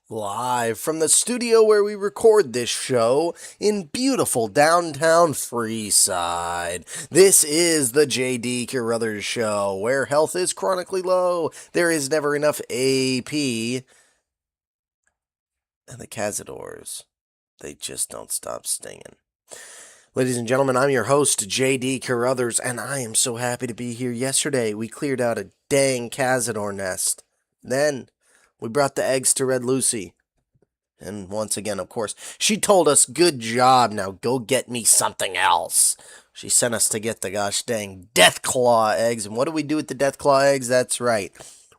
Live from the studio where we record this show in beautiful downtown Freeside. This is the JD Carother's Show, where health is chronically low, there is never enough AP, and the cazadors, they just don't stop stinging. Ladies and gentlemen, I'm your host, JD Carother's, and I am so happy to be here. Yesterday, we cleared out a dang cazador nest. Then, we brought the eggs to Red Lucy. And once again, of course, she told us, good job, now go get me something else. She sent us to get the gosh dang Deathclaw eggs. And what do we do with the Deathclaw eggs? That's right.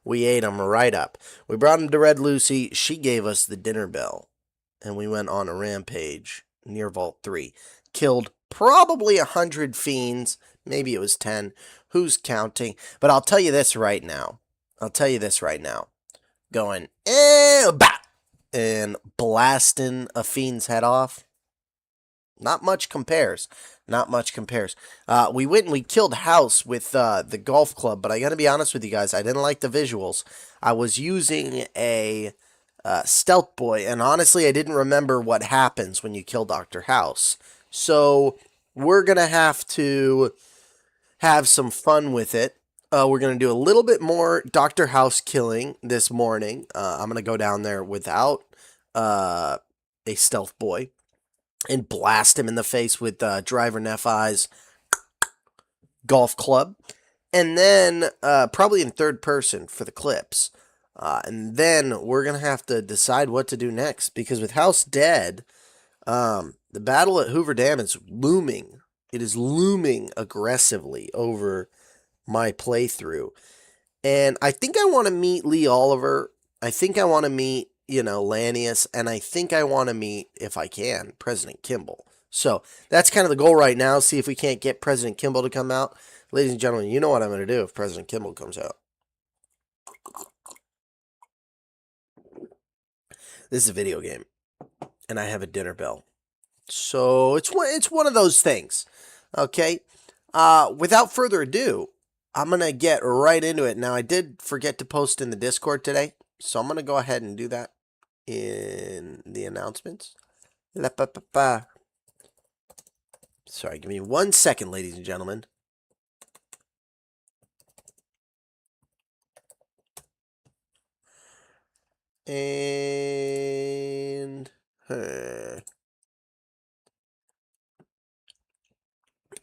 We ate them right up. We brought them to Red Lucy. She gave us the dinner bell. And we went on a rampage near Vault 3. Killed probably 100 fiends. Maybe it was 10. Who's counting? But I'll tell you this right now. Going, bah! And blasting a fiend's head off. Not much compares. We went and we killed House with the golf club, but I gotta be honest with you guys, I didn't like the visuals. I was using a stealth boy, and honestly, I didn't remember what happens when you kill Dr. House. So, we're gonna have to have some fun with it. We're going to do a little bit more Dr. House killing this morning. I'm going to go down there without a stealth boy and blast him in the face with Driver Nephi's golf club. And then probably in third person for the clips. And then we're going to have to decide what to do next. Because with House dead, the battle at Hoover Dam is looming. It is looming aggressively over my playthrough. And I think I want to meet Lee Oliver. I think I want to meet, Lanius. And I think I want to meet, if I can, President Kimball. So that's kind of the goal right now. See if we can't get President Kimball to come out. Ladies and gentlemen, you know what I'm going to do if President Kimball comes out. This is a video game. And I have a dinner bell. So it's one of those things. Okay? Without further ado, I'm going to get right into it. Now, I did forget to post in the Discord today, so I'm going to go ahead and do that in the announcements. Sorry, give me 1 second, ladies and gentlemen. And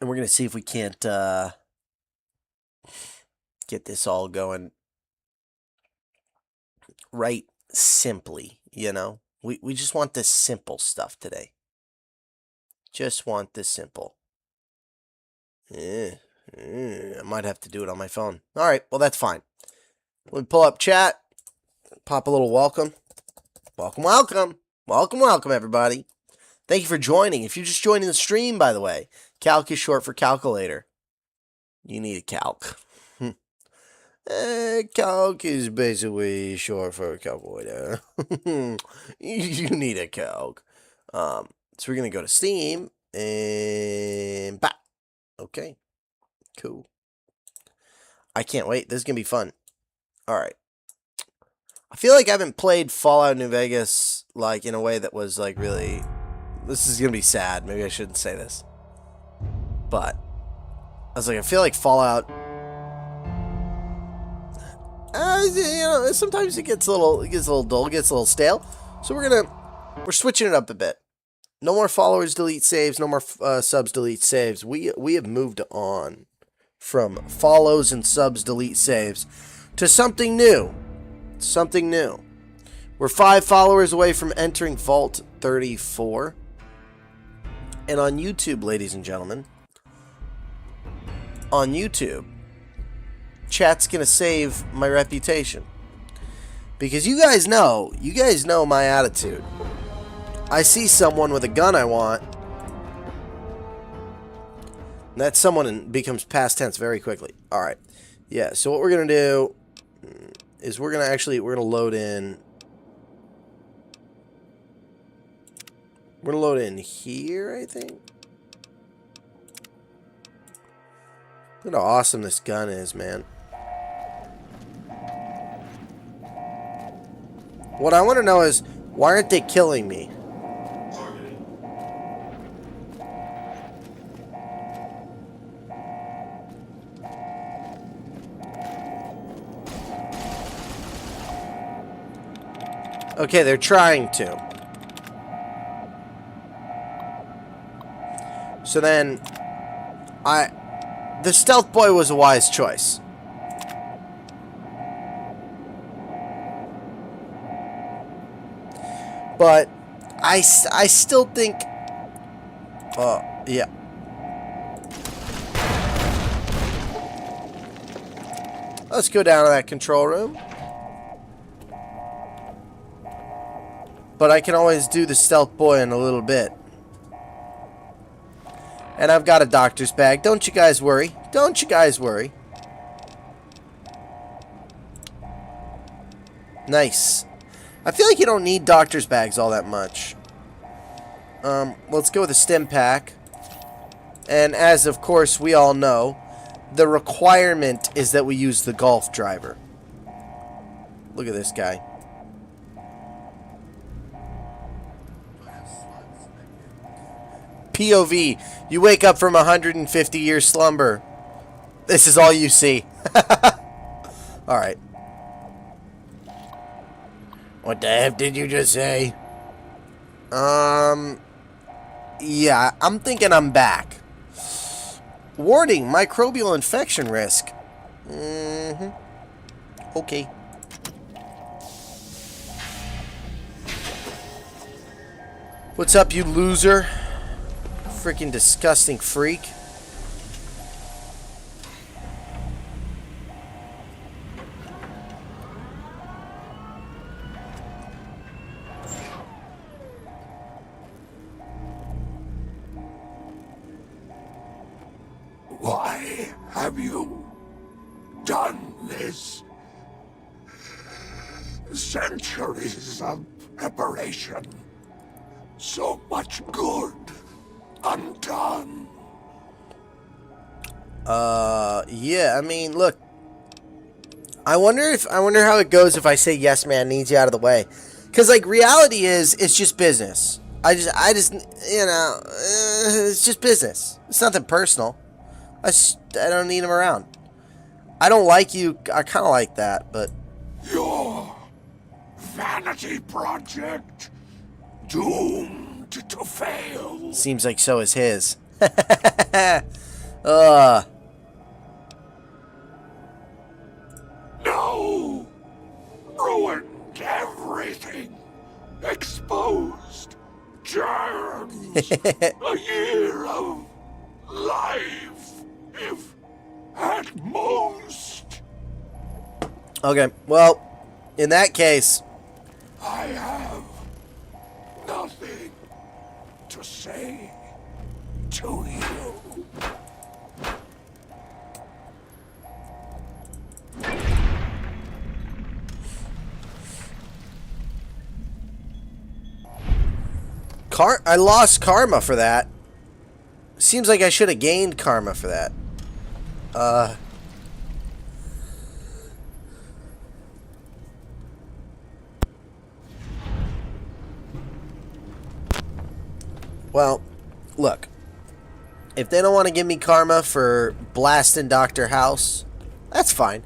we're going to see if we can't get this all going right simply, We just want this simple stuff today. Just want this simple. I might have to do it on my phone. All right, well, that's fine. We pull up chat, pop a little welcome. Welcome, everybody. Thank you for joining. If you're just joining the stream, by the way, calc is short for calculator. You need a calc. Calc is basically short for a calculator. You need a calc. So we're going to go to Steam and bah. Okay. Cool. I can't wait. This is going to be fun. All right. I feel like I haven't played Fallout New Vegas like in a way that was like really... This is going to be sad. Maybe I shouldn't say this. But I was like, I feel like Fallout... sometimes it gets a little dull, gets a little stale. So we're switching it up a bit. No more followers delete saves, no more subs delete saves. We have moved on from follows and subs delete saves to something new. We're 5 followers away from entering Vault 34. And on YouTube, ladies and gentlemen, chat's gonna save my reputation. Because you guys know my attitude. I see someone with a gun I want. And that someone becomes past tense very quickly. Alright. Yeah, so what we're gonna do is we're gonna load in. We're gonna load in here, I think. Look at how awesome this gun is, man. What I want to know is, why aren't they killing me? Okay, they're trying to. So then, the stealth boy was a wise choice. But I still think, yeah. Let's go down to that control room. But I can always do the stealth boy in a little bit. And I've got a doctor's bag. Don't you guys worry. Don't you guys worry. Nice. I feel like you don't need doctor's bags all that much. Let's go with a stim pack. And as, of course, we all know, the requirement is that we use the golf driver. Look at this guy. POV, you wake up from a 150-year slumber. This is all you see. Alright. What the F did you just say? Yeah, I'm thinking I'm back. Warning, microbial infection risk. Okay. What's up, you loser? Freaking disgusting freak. Why have you done this? Centuries of preparation. So much good undone. Yeah, I mean, look. I wonder how it goes if I say yes, man, needs you out of the way. Cause like reality is, it's just business. I just, you know, it's just business. It's nothing personal. I don't need him around. I don't like you. I kind of like that, but Your vanity project doomed to fail. seems like so is his. No! Ruined everything. Exposed germs. A year of life, if at most. Okay, well, in that case, I have nothing to say to you. I lost karma for that. Seems like I should have gained karma for that. Well, look. If they don't want to give me karma for blasting Dr. House, that's fine.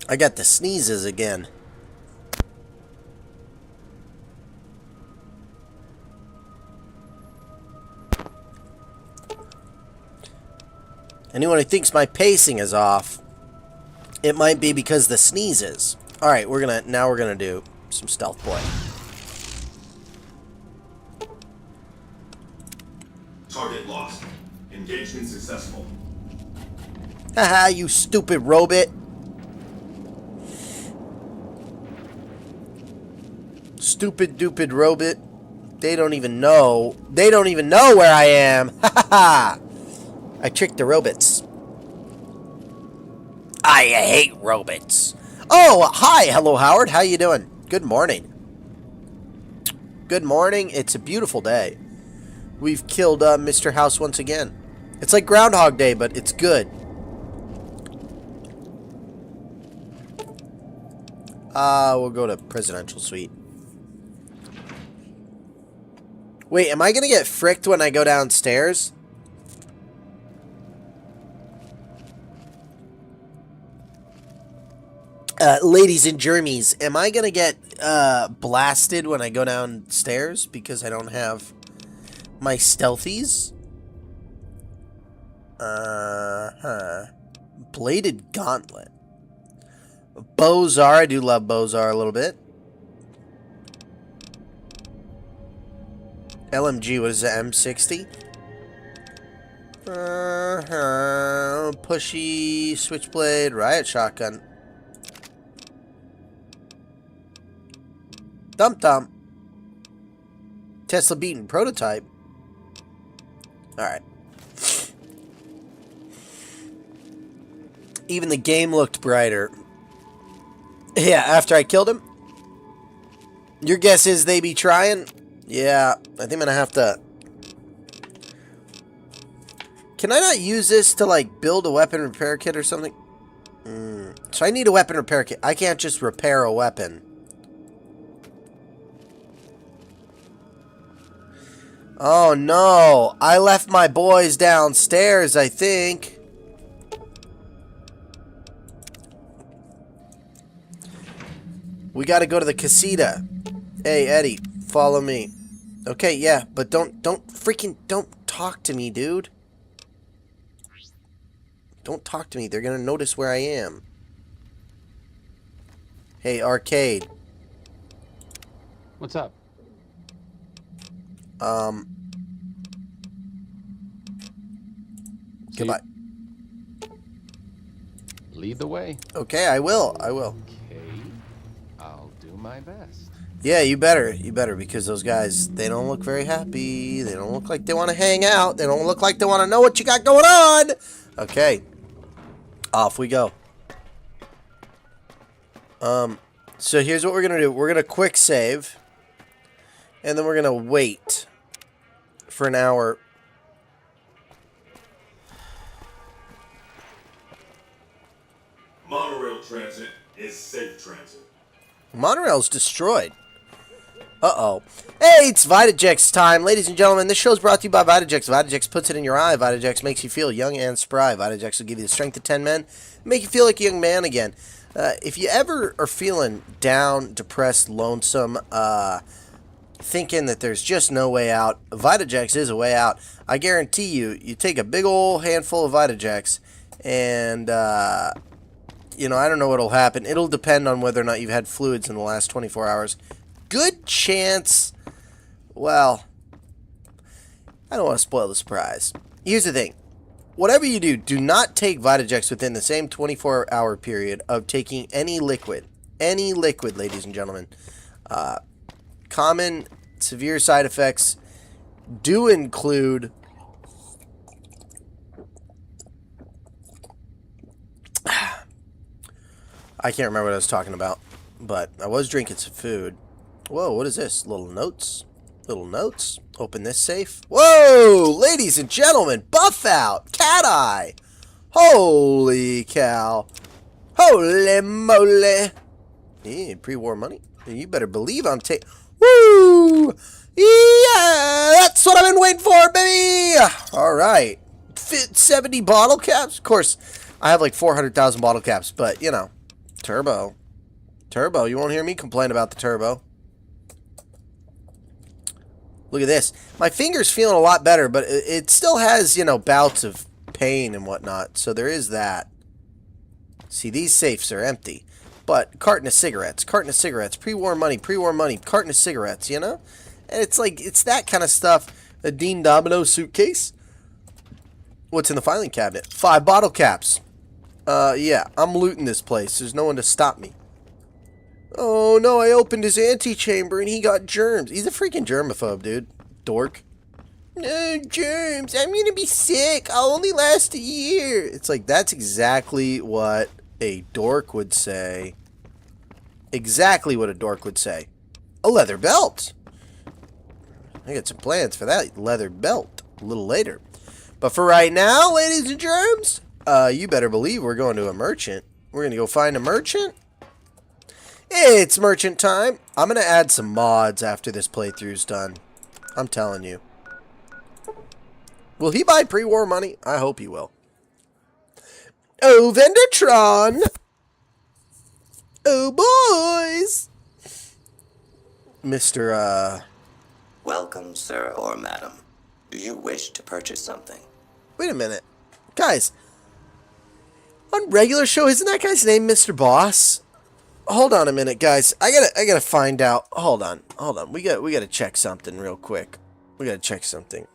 I got the sneezes again. Anyone who thinks my pacing is off, it might be because the sneezes. Alright, now we're gonna do some stealth boy. Target lost. Engagement successful. Haha, you stupid robot. Stupid dupid robot. They don't even know. They don't even know where I am. Ha ha. I tricked the robots. I hate robots. Oh, hi. Hello, Howard. How you doing? Good morning. Good morning. It's a beautiful day. we've killed Mr. House once again. It's like Groundhog Day, but it's good. We'll go to Presidential Suite. Wait, am I gonna get fricked when I go downstairs? Ladies and germies, am I gonna get blasted when I go downstairs because I don't have my stealthies? Bladed Gauntlet. Bozar, I do love Bozar a little bit. LMG, what is it, M60? Pushy, Switchblade, Riot Shotgun. Dump Dump. Tesla beaten prototype. Alright. Even the game looked brighter. Yeah, after I killed him. Your guess is they be trying? Yeah, I think I'm gonna have to... Can I not use this to, like, build a weapon repair kit or something? So I need a weapon repair kit. I can't just repair a weapon. Oh, no. I left my boys downstairs, I think. We gotta go to the casita. Hey, Eddie, follow me. Okay, yeah, but don't talk to me, dude. Don't talk to me. They're gonna notice where I am. Hey, Arcade. What's up? Goodbye. Lead the way. Okay, I will. Okay, I'll do my best. Yeah, you better, because those guys, they don't look very happy. They don't look like they want to hang out. They don't look like they want to know what you got going on. Okay. Off we go. So here's what we're going to do. We're going to quick save. And then we're going to wait for an hour. Monorail transit is safe transit. Monorail's destroyed. Uh-oh. Hey, it's VITAJEX time. Ladies and gentlemen, this show's brought to you by VITAJEX. VITAJEX puts it in your eye. VITAJEX makes you feel young and spry. VITAJEX will give you the strength of 10 men, make you feel like a young man again. If you ever are feeling down, depressed, lonesome, thinking that there's just no way out, VITAJEX is a way out. I guarantee you, you take a big old handful of VITAJEX and, you know, I don't know what'll happen. It'll depend on whether or not you've had fluids in the last 24 hours. Good chance, well, I don't want to spoil the surprise. Here's the thing. Whatever you do, do not take VITAJEX within the same 24-hour period of taking any liquid. Any liquid, ladies and gentlemen. Common severe side effects do include I can't remember what I was talking about, but I was drinking some food. Whoa, what is this? Little notes? Little notes? Open this safe. Whoa! Ladies and gentlemen, buff out! Cat eye! Holy cow! Holy moly! Yeah, pre-war money? You better believe I'm taking... Woo! Yeah! That's what I've been waiting for, baby! Alright. 70 bottle caps? Of course, I have like 400,000 bottle caps, but, you know. Turbo. Turbo. You won't hear me complain about the turbo. Look at this. My finger's feeling a lot better, but it still has, you know, bouts of pain and whatnot. So there is that. See, these safes are empty. But carton of cigarettes, pre-war money, carton of cigarettes, you know? And it's like, it's that kind of stuff. A Dean Domino suitcase. What's in the filing cabinet? 5 bottle caps. Yeah, I'm looting this place. There's no one to stop me. Oh, no, I opened his antechamber and he got germs. He's a freaking germaphobe, dude. Dork. No, germs. I'm gonna be sick. I'll only last a year. It's like, that's exactly what a dork would say. Exactly what a dork would say. A leather belt. I got some plans for that leather belt a little later. But for right now, ladies and germs, you better believe we're going to a merchant. We're going to go find a merchant. It's merchant time. I'm going to add some mods after this playthrough's done. I'm telling you. Will he buy pre-war money? I hope he will. Oh, Vendertron. Oh, boys. Mr. Welcome, sir or madam. Do you wish to purchase something? Wait a minute. Guys. On regular show, isn't that guy's name Mr. Boss? Hold on a minute, guys. I gotta find out. Hold on. We gotta check something real quick. We gotta check something.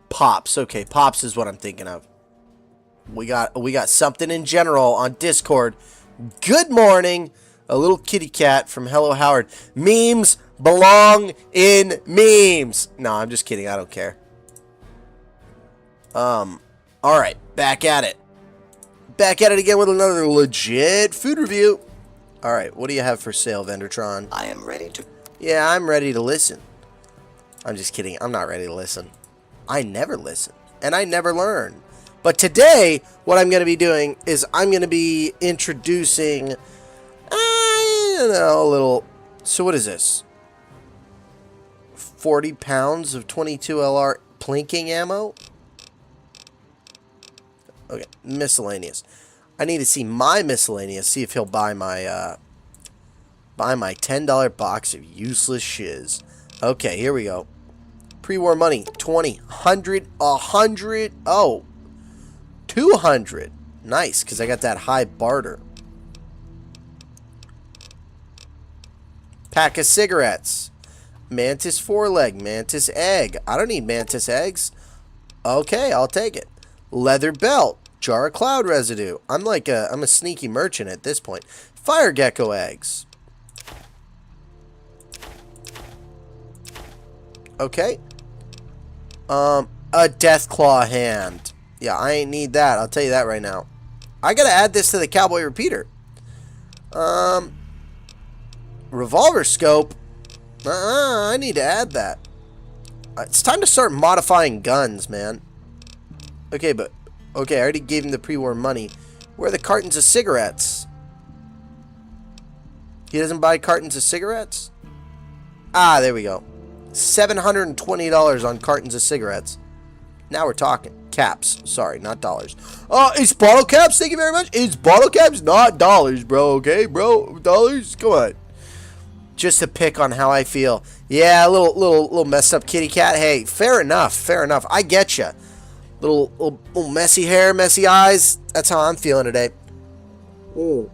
Pops. Okay, Pops is what I'm thinking of. We got something in general on Discord. Good morning. A little kitty cat from Hello Howard. Memes belong in memes. No, I'm just kidding. I don't care. Alright, back at it. Back at it again with another legit food review. Alright, what do you have for sale, Vendertron? I am ready to... Yeah, I'm ready to listen. I'm just kidding. I'm not ready to listen. I never listen. And I never learn. But today, what I'm going to be doing is I'm going to be introducing, I don't know, a little... So what is this? 40 pounds of 22 LR plinking ammo? Okay, miscellaneous. I need to see my miscellaneous, see if he'll buy my $10 box of useless shiz. Okay, here we go. Pre-war money, 20, 100, 100, oh, 200. Nice, because I got that high barter. Pack of cigarettes. Mantis foreleg, mantis egg. I don't need mantis eggs. Okay, I'll take it. Leather belt, jar of cloud residue. I'm a sneaky merchant at this point. Fire gecko eggs. Okay. A death claw hand. Yeah, I ain't need that. I'll tell you that right now. I gotta add this to the cowboy repeater. Revolver scope. I need to add that. It's time to start modifying guns, man. Okay, but... Okay, I already gave him the pre-war money. Where are the cartons of cigarettes? He doesn't buy cartons of cigarettes? Ah, there we go. $720 on cartons of cigarettes. Now we're talking. Caps. Sorry, not dollars. It's bottle caps. Thank you very much. It's bottle caps, not dollars, bro. Okay, bro? Dollars? Come on. Just to pick on how I feel. Yeah, a little messed up kitty cat. Hey, fair enough. Fair enough. I get you. Little messy hair, messy eyes. That's how I'm feeling today. Ooh.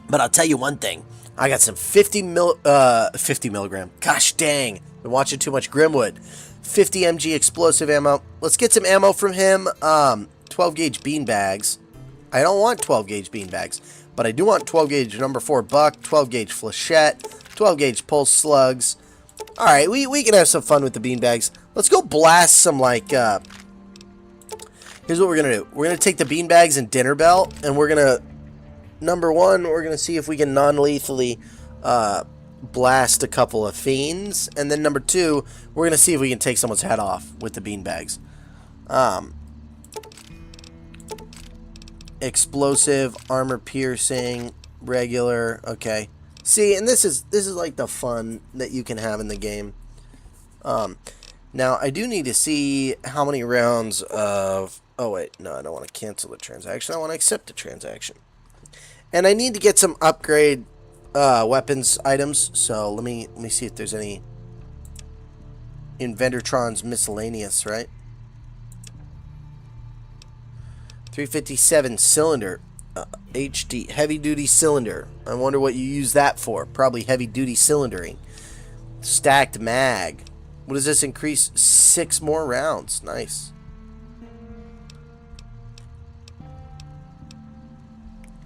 But I'll tell you one thing. I got some 50 milligram. Gosh dang. Been watching too much Grimwood. 50 mg explosive ammo. Let's get some ammo from him. 12 gauge beanbags. I don't want 12 gauge beanbags. But I do want 12 gauge number 4 buck. 12 gauge flechette. 12 gauge pulse slugs. Alright, we can have some fun with the beanbags. Let's go blast some, like, here's what we're going to do. We're going to take the beanbags and dinner belt, and we're going to, number one, we're going to see if we can non-lethally blast a couple of fiends, and then number two, we're going to see if we can take someone's head off with the beanbags. Explosive, armor piercing, regular, okay. See, and this is like the fun that you can have in the game. Now, I do need to see how many rounds of... Oh, wait. No, I don't want to cancel the transaction. I want to accept the transaction. And I need to get some upgrade weapons items. So, let me see if there's any in Vendertron's miscellaneous, right? 357 cylinder. HD, heavy-duty cylinder. I wonder what you use that for. Probably heavy-duty cylindering. Stacked mag. What does this increase? 6 more rounds. Nice.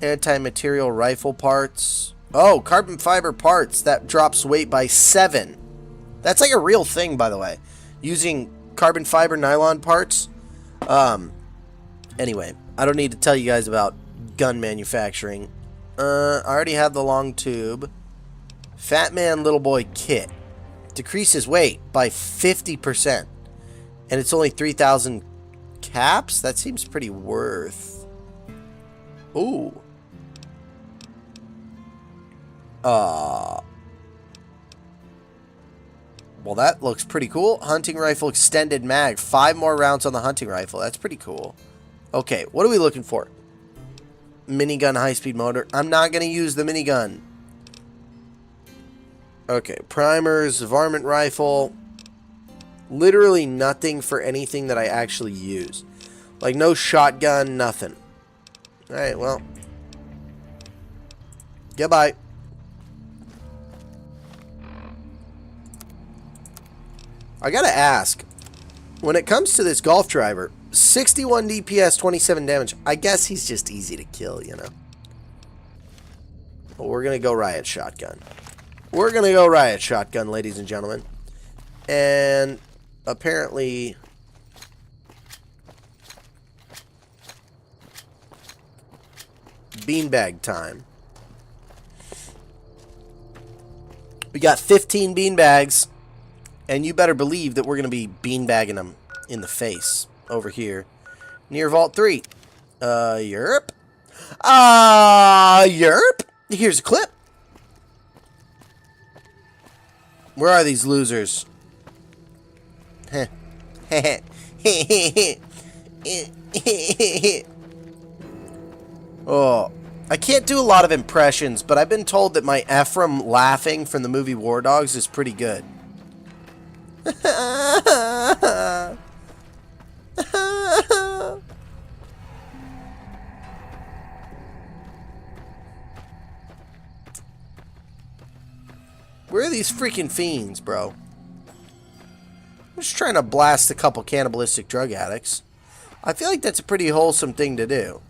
Anti-material rifle parts. Oh, carbon fiber parts. That drops weight by 7. That's like a real thing, by the way. Using carbon fiber nylon parts. Anyway, I don't need to tell you guys about gun manufacturing. I already have the long tube. Fat Man Little Boy kit. Decreases weight by 50%. And it's only 3,000 caps? That seems pretty worth. Ooh. Well, that looks pretty cool. Hunting rifle extended mag. 5 more rounds on the hunting rifle. That's pretty cool. Okay, what are we looking for? Minigun high-speed motor. I'm not going to use the minigun. Okay, primers, varmint rifle. Literally nothing for anything that I actually use. Like no shotgun, nothing. Alright, well. Goodbye. I gotta ask, when it comes to this golf driver, 61 DPS, 27 damage, I guess he's just easy to kill, you know. But we're gonna go riot shotgun. We're gonna go riot shotgun, ladies and gentlemen. And apparently beanbag time. We got 15 beanbags. And you better believe that we're going to be beanbagging them in the face over here near Vault 3. Yerp. Yerp. Here's a clip. Where are these losers? Oh, I can't do a lot of impressions, but I've been told that my Ephraim laughing from the movie War Dogs is pretty good. Where are these freaking fiends, bro? I'm just trying to blast a couple cannibalistic drug addicts. I feel like that's a pretty wholesome thing to do.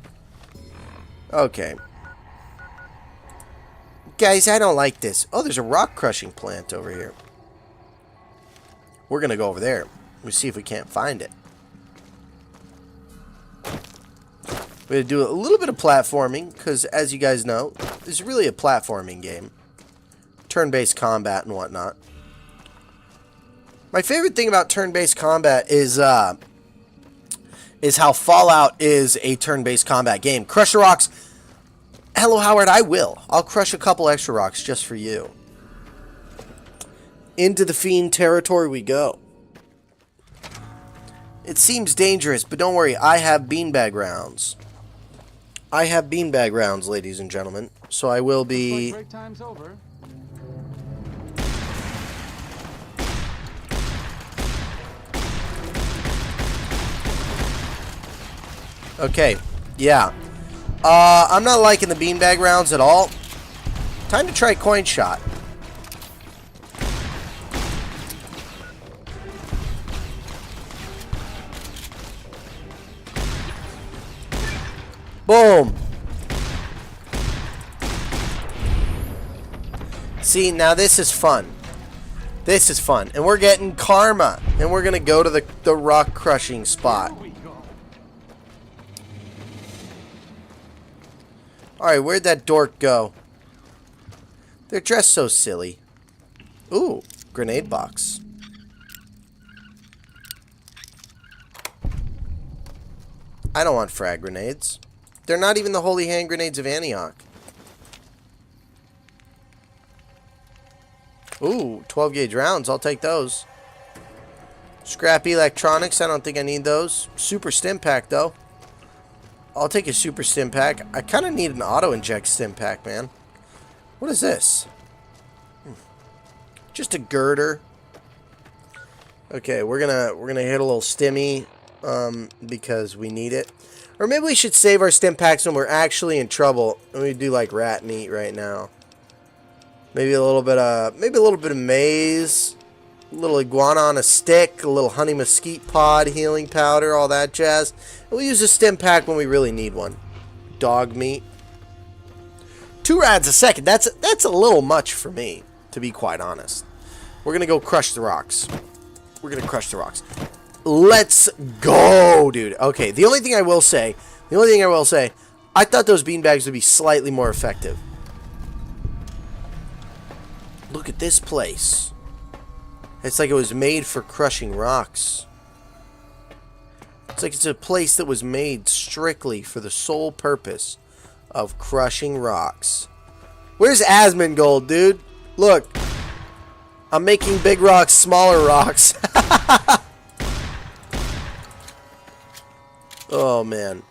Okay. Guys, I don't like this. Oh, there's a rock crushing plant over here. We're going to go over there. We'll see if we can't find it. We're going to do a little bit of platforming, because as you guys know, this is really a platforming game. Turn-based combat and whatnot. My favorite thing about turn-based combat is how Fallout is a turn-based combat game. Crush the rocks. Hello, Howard, I will. I'll crush a couple extra rocks just for you. Into the fiend territory we go. It seems dangerous, but don't worry, I have beanbag rounds. I have beanbag rounds, ladies and gentlemen. So I will be... Break time's over. Okay, yeah. I'm not liking the beanbag rounds at all. Time to try coin shot. Boom. See, now this is fun. This is fun. And we're getting karma. And we're going to go to the rock crushing spot. Alright, where'd that dork go? They're dressed so silly. Ooh, grenade box. I don't want frag grenades. They're not even the holy hand grenades of Antioch. Ooh, 12 gauge rounds. I'll take those. Scrappy electronics. I don't think I need those. Super stim pack, though. I'll take a super stim pack. I kind of need an auto inject stim pack, man. What is this? Just a girder. Okay, we're gonna hit a little stimmy because we need it. Or maybe we should save our stim packs when we're actually in trouble. And we do like rat meat right now. Maybe a little bit of maize, a little iguana on a stick, a little honey mesquite pod, healing powder, all that jazz. And we'll use a stim pack when we really need one. Dog meat. 2 rads a second. That's a little much for me, to be quite honest. We're gonna go crush the rocks. We're gonna crush the rocks. Let's go, dude. Okay, the only thing I will say, I thought those beanbags would be slightly more effective. Look at this place. It's like it was made for crushing rocks. It's like it's a place that was made strictly for the sole purpose of crushing rocks. Where's Asmongold, dude? Look. I'm making big rocks smaller rocks. Oh, man.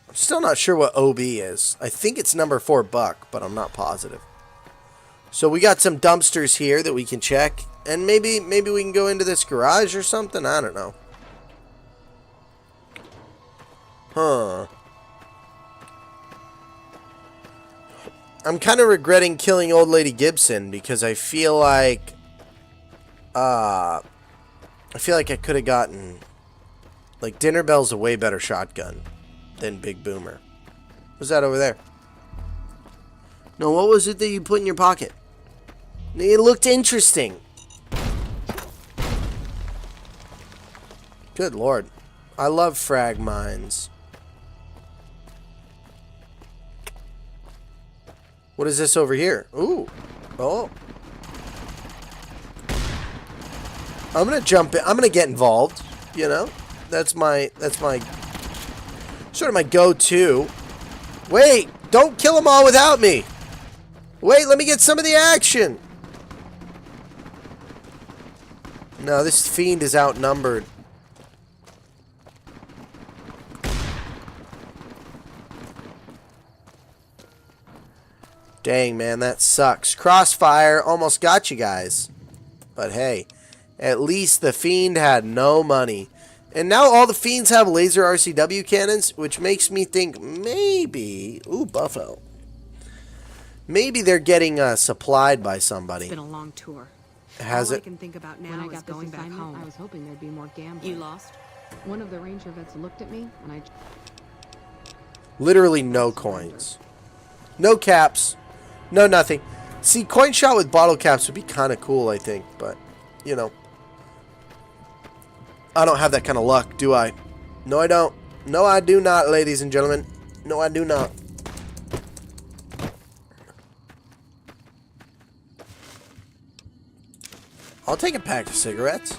I'm still not sure what OB is. I think it's number 4 buck, but I'm not positive. So we got some dumpsters here that we can check. And maybe we can go into this garage or something? I don't know. Huh. I'm kind of regretting killing Old Lady Gibson because I feel like I could have gotten, like, Dinner Bell's a way better shotgun than Big Boomer. What's that over there? No, what was it that you put in your pocket? It looked interesting. Good lord. I love frag mines. What is this over here? Ooh. Oh. I'm gonna jump in. I'm gonna get involved. You know? That's my sort of my go-to. Wait! Don't kill them all without me! Wait, let me get some of the action! No, this fiend is outnumbered. Dang, man, that sucks. Crossfire almost got you guys. But hey, at least the fiend had no money. And now all the fiends have laser RCW cannons, which makes me think maybe... Ooh, Buffo. Maybe they're getting supplied by somebody. It's been a long tour. Has All it? I can think about now When I is got this going back assignment, home. I was hoping there'd be more gambling. You lost? One of the ranger vets looked at me, and I... Literally no coins. No caps. No nothing. See, coin shot with bottle caps would be kind of cool, I think. But, you know. I don't have that kind of luck, do I? No, I don't. No, I do not, ladies and gentlemen. No, I do not. I'll take a pack of cigarettes.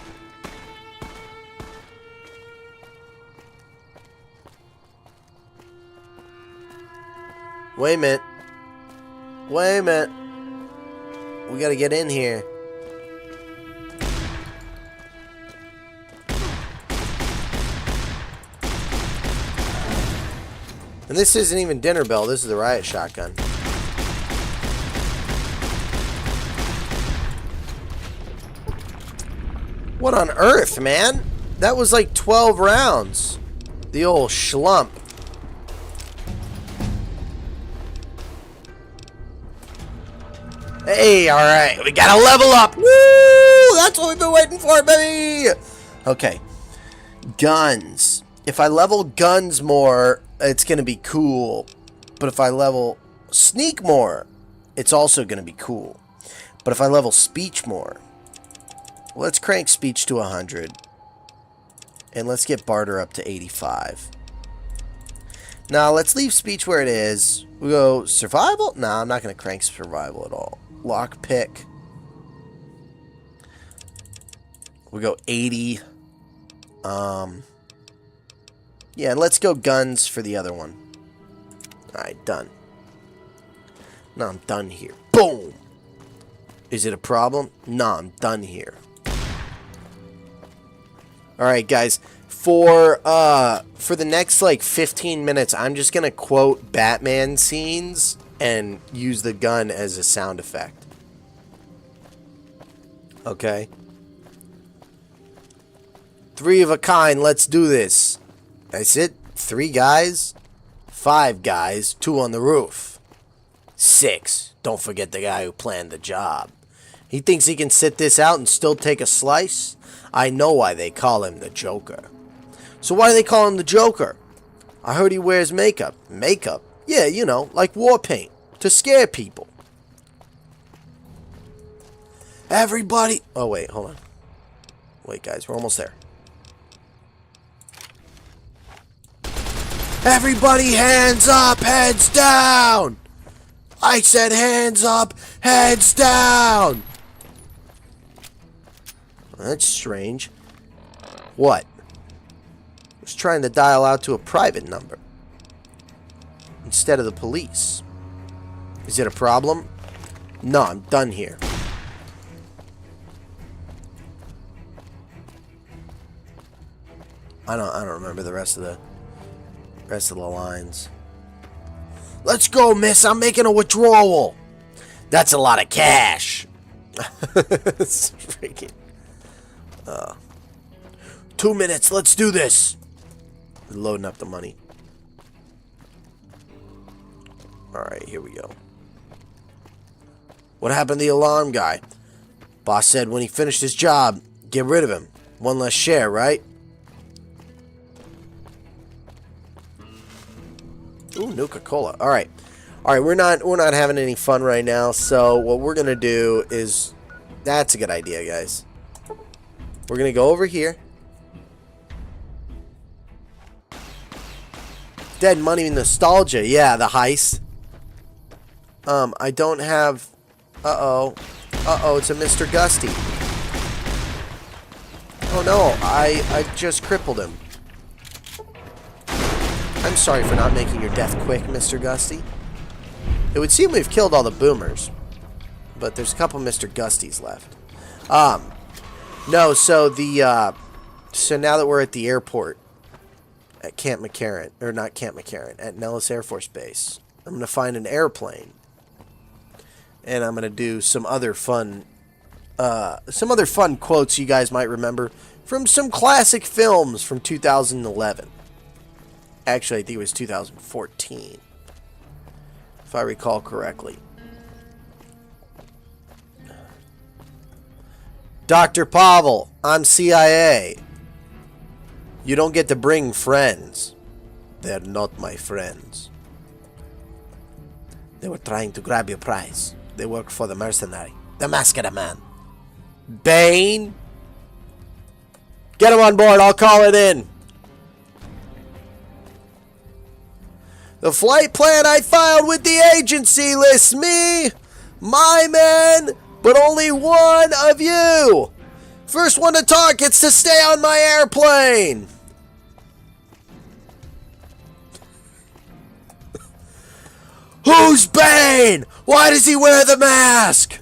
Wait a minute. Wait a minute. We gotta get in here. And this isn't even Dinner Bell. This is the riot shotgun. What on earth, man? That was like 12 rounds. The old schlump. Hey, alright. We gotta level up. Woo! That's what we've been waiting for, baby! Okay. Guns. If I level guns more, it's gonna be cool. But if I level sneak more, it's also gonna be cool. But if I level speech more, let's crank speech to 100. And let's get barter up to 85. Now, let's leave speech where it is. We go survival? No, I'm not going to crank survival at all. Lockpick. We go 80. Yeah, and let's go guns for the other one. Alright, done. Now I'm done here. Boom! Is it a problem? No, I'm done here. Alright, guys. For the next, like, 15 minutes, I'm just gonna quote Batman scenes and use the gun as a sound effect. Okay? 3 of a kind, let's do this. That's it. 3 guys. 5 guys. 2 on the roof. 6. Don't forget the guy who planned the job. He thinks he can sit this out and still take a slice? I know why they call him the Joker. So why do they call him the Joker? I heard he wears makeup. Makeup? Yeah, you know, like war paint. To scare people. Everybody... Oh, wait, hold on. Wait, guys, we're almost there. Everybody hands up, heads down! I said hands up, heads down! That's strange. What? I was trying to dial out to a private number instead of the police. Is it a problem? No, I'm done here. I don't remember the rest of the lines. Let's go, miss. I'm making a withdrawal. That's a lot of cash. It's freaking 2 minutes. Let's do this. We're loading up the money. Alright, here we go. What happened to the alarm guy? Boss said when he finished his job, get rid of him. One less share, right? Ooh, Nuka-Cola. Alright. Alright, we're not having any fun right now, so what we're gonna do is... That's a good idea, guys. We're gonna go over here. Dead Money Nostalgia. Yeah, the heist. I don't have... Uh-oh. Uh-oh, it's a Mr. Gusty. Oh no, I just crippled him. I'm sorry for not making your death quick, Mr. Gusty. It would seem we've killed all the boomers. But there's a couple Mr. Gusties left. No, so the, so now that we're at the airport, at Camp McCarran, or not Camp McCarran, at Nellis Air Force Base, I'm going to find an airplane. And I'm going to do some other fun quotes you guys might remember from some classic films from 2011. Actually, I think it was 2014, if I recall correctly. Dr. Pavel, I'm CIA. You don't get to bring friends. They're not my friends. They were trying to grab your prize. They work for the mercenary. The Mascara Man. Bane? Get him on board. I'll call it in. The flight plan I filed with the agency lists me, my men, but only one of you. First one to talk gets to stay on my airplane. Who's Bane? Why does he wear the mask?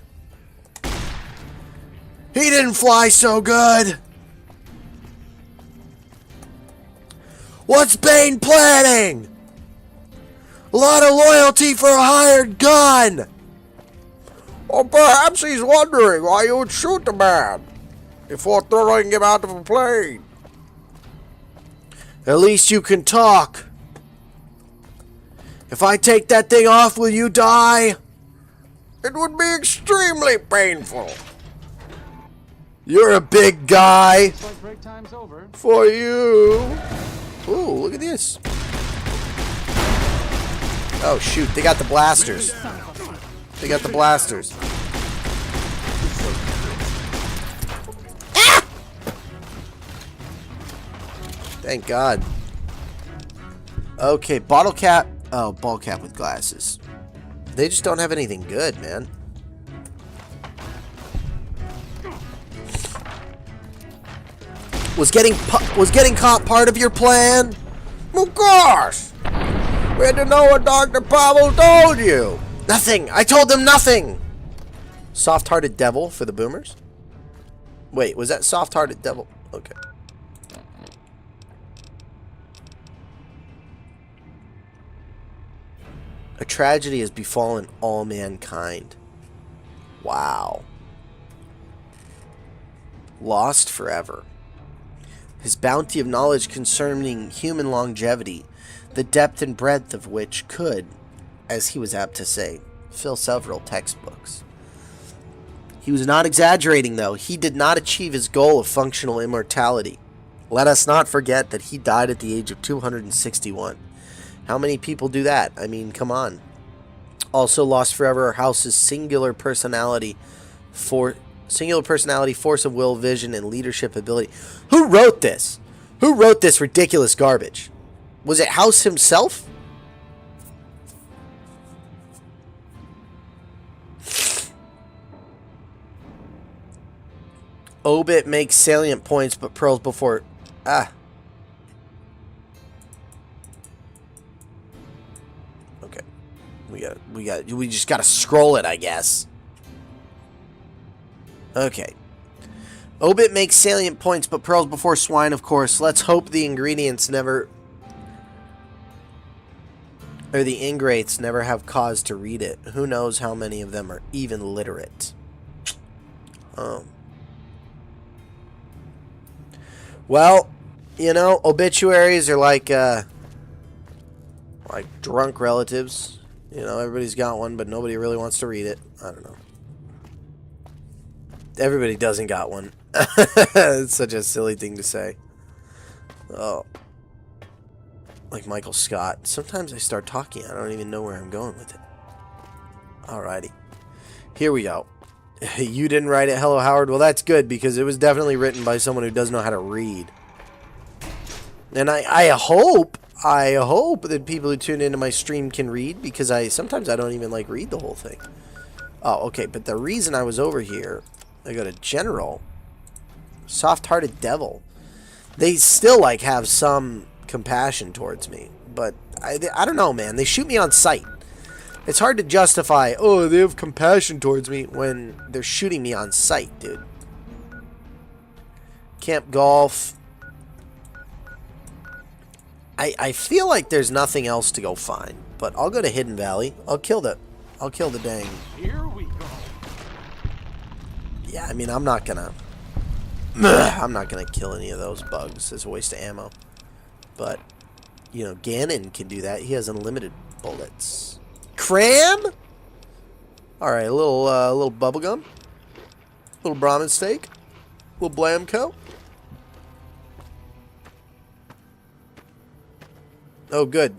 He didn't fly so good. What's Bane planning? A lot of loyalty for a hired gun. Or perhaps he's wondering why you would shoot the man before throwing him out of a plane. At least you can talk. If I take that thing off, will you die? It would be extremely painful. You're a big guy. Looks like break time's over. For you. Ooh, look at this. Oh, shoot. They got the blasters. They got the blasters. Ah! Thank God. Okay, bottle cap. Oh, ball cap with glasses. They just don't have anything good, man. Was getting caught part of your plan? Of course. We had to know what Dr. Pavel told you. Nothing. I told them nothing. Soft-hearted devil for the boomers? Wait, was that soft-hearted devil? Okay. A tragedy has befallen all mankind. Wow. Lost forever. His bounty of knowledge concerning human longevity, the depth and breadth of which could, as he was apt to say, fill several textbooks. He was not exaggerating, though. He did not achieve his goal of functional immortality. Let us not forget that he died at the age of 261. How many people do that? I mean, come on. Also lost forever. House's singular personality, force of will, vision, and leadership ability. Who wrote this? Who wrote this ridiculous garbage? Was it House himself? Obit makes salient points, but pearls before. Ah. Okay. We just gotta scroll it, I guess. Okay. Obit makes salient points, but pearls before swine, of course. Let's hope the ingredients never... or the ingrates never have cause to read it. Who knows how many of them are even literate. Well, you know, obituaries are like drunk relatives. You know, everybody's got one, but nobody really wants to read it. I don't know. Everybody doesn't got one. It's such a silly thing to say. Oh. Like Michael Scott. Sometimes I start talking, I don't even know where I'm going with it. Alrighty. Here we go. You didn't write it, hello Howard. Well, that's good, because it was definitely written by someone who doesn't know how to read. And I hope that people who tune into my stream can read, because sometimes I don't even like read the whole thing. Oh, okay, but the reason I was over here, I go to General. Soft-hearted devil. They still like have some compassion towards me, but I don't know, man. They shoot me on sight. It's hard to justify, oh, they have compassion towards me, when they're shooting me on sight, dude. Camp Golf. I feel like there's nothing else to go find, but I'll go to Hidden Valley. I'll kill the dang. Here we go. Yeah, I mean, I'm not gonna kill any of those bugs. It's a waste of ammo. But, you know, Ganon can do that. He has unlimited bullets. Cram? Alright, a little bubblegum. Little Brahmin steak. Little Blamco. Oh, good.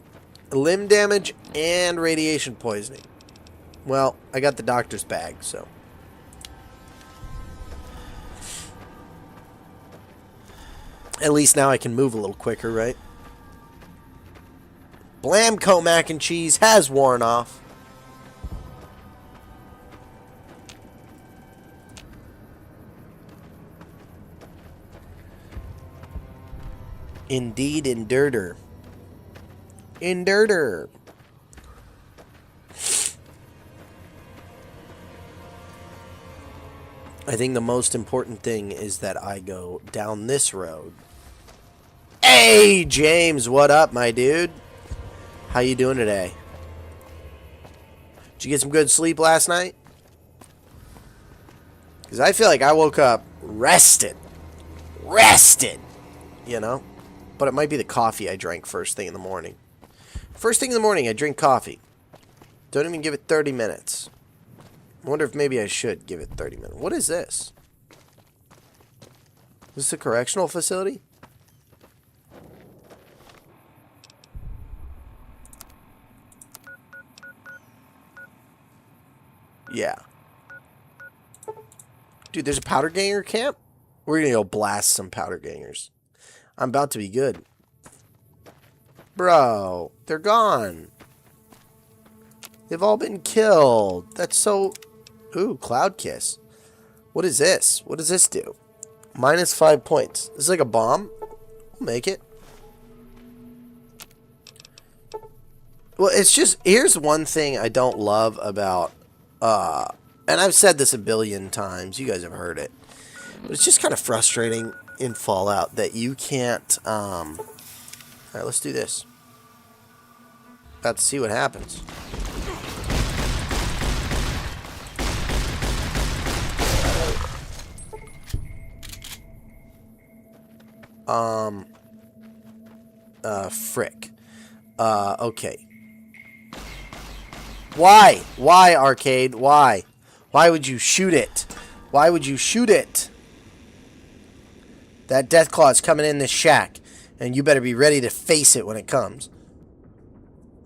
Limb damage and radiation poisoning. Well, I got the doctor's bag, so. At least now I can move a little quicker, right? Blamco mac and cheese has worn off. Indeed, Endurder. Endurder. I think the most important thing is that I go down this road. Hey, James, what up, my dude? How you doing today? Did you get some good sleep last night? Because I feel like I woke up rested. Rested! You know? But it might be the coffee I drank first thing in the morning. First thing in the morning, I drink coffee. Don't even give it 30 minutes. I wonder if maybe I should give it 30 minutes. What is this? Is this a correctional facility? Yeah. Dude, there's a powder ganger camp? We're gonna go blast some powder gangers. I'm about to be good. Bro, they're gone. They've all been killed. That's so... Ooh, Cloud Kiss. What is this? What does this do? -5 points. This is like a bomb? We'll make it. Well, it's just... Here's one thing I don't love about... and I've said this a billion times. You guys have heard it. But it's just kind of frustrating in Fallout that you can't... Alright, let's do this. About to see what happens. Frick. Okay. Why? Why, Arcade? Why? Why would you shoot it? Why would you shoot it? That Deathclaw's coming in this shack, and you better be ready to face it when it comes.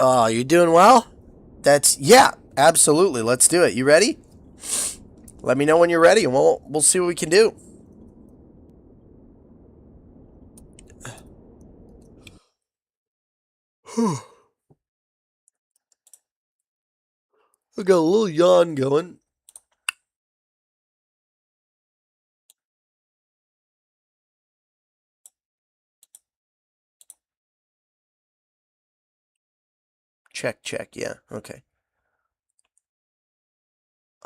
Oh, you doing well? Yeah, absolutely. Let's do it. You ready? Let me know when you're ready, and we'll see what we can do. I got a little yawn going. Check, check. Yeah, okay.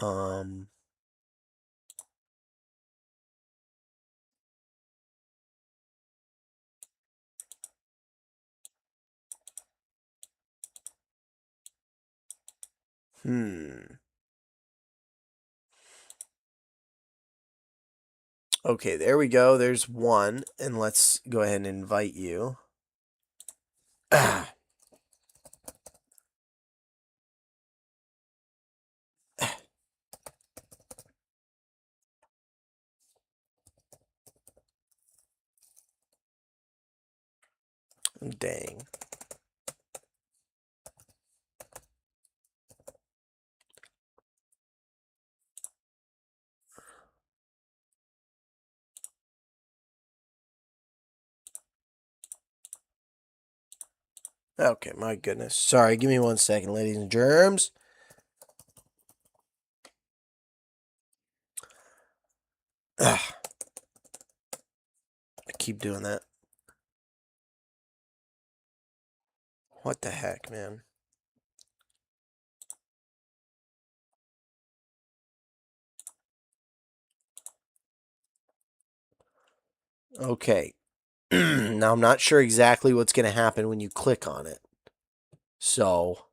Um. Okay, there we go. There's one, and let's go ahead and invite you. Dang. Okay, my goodness. Sorry, give me 1 second, ladies and germs. I keep doing that. What the heck, man? Okay. Now, I'm not sure exactly what's going to happen when you click on it. So,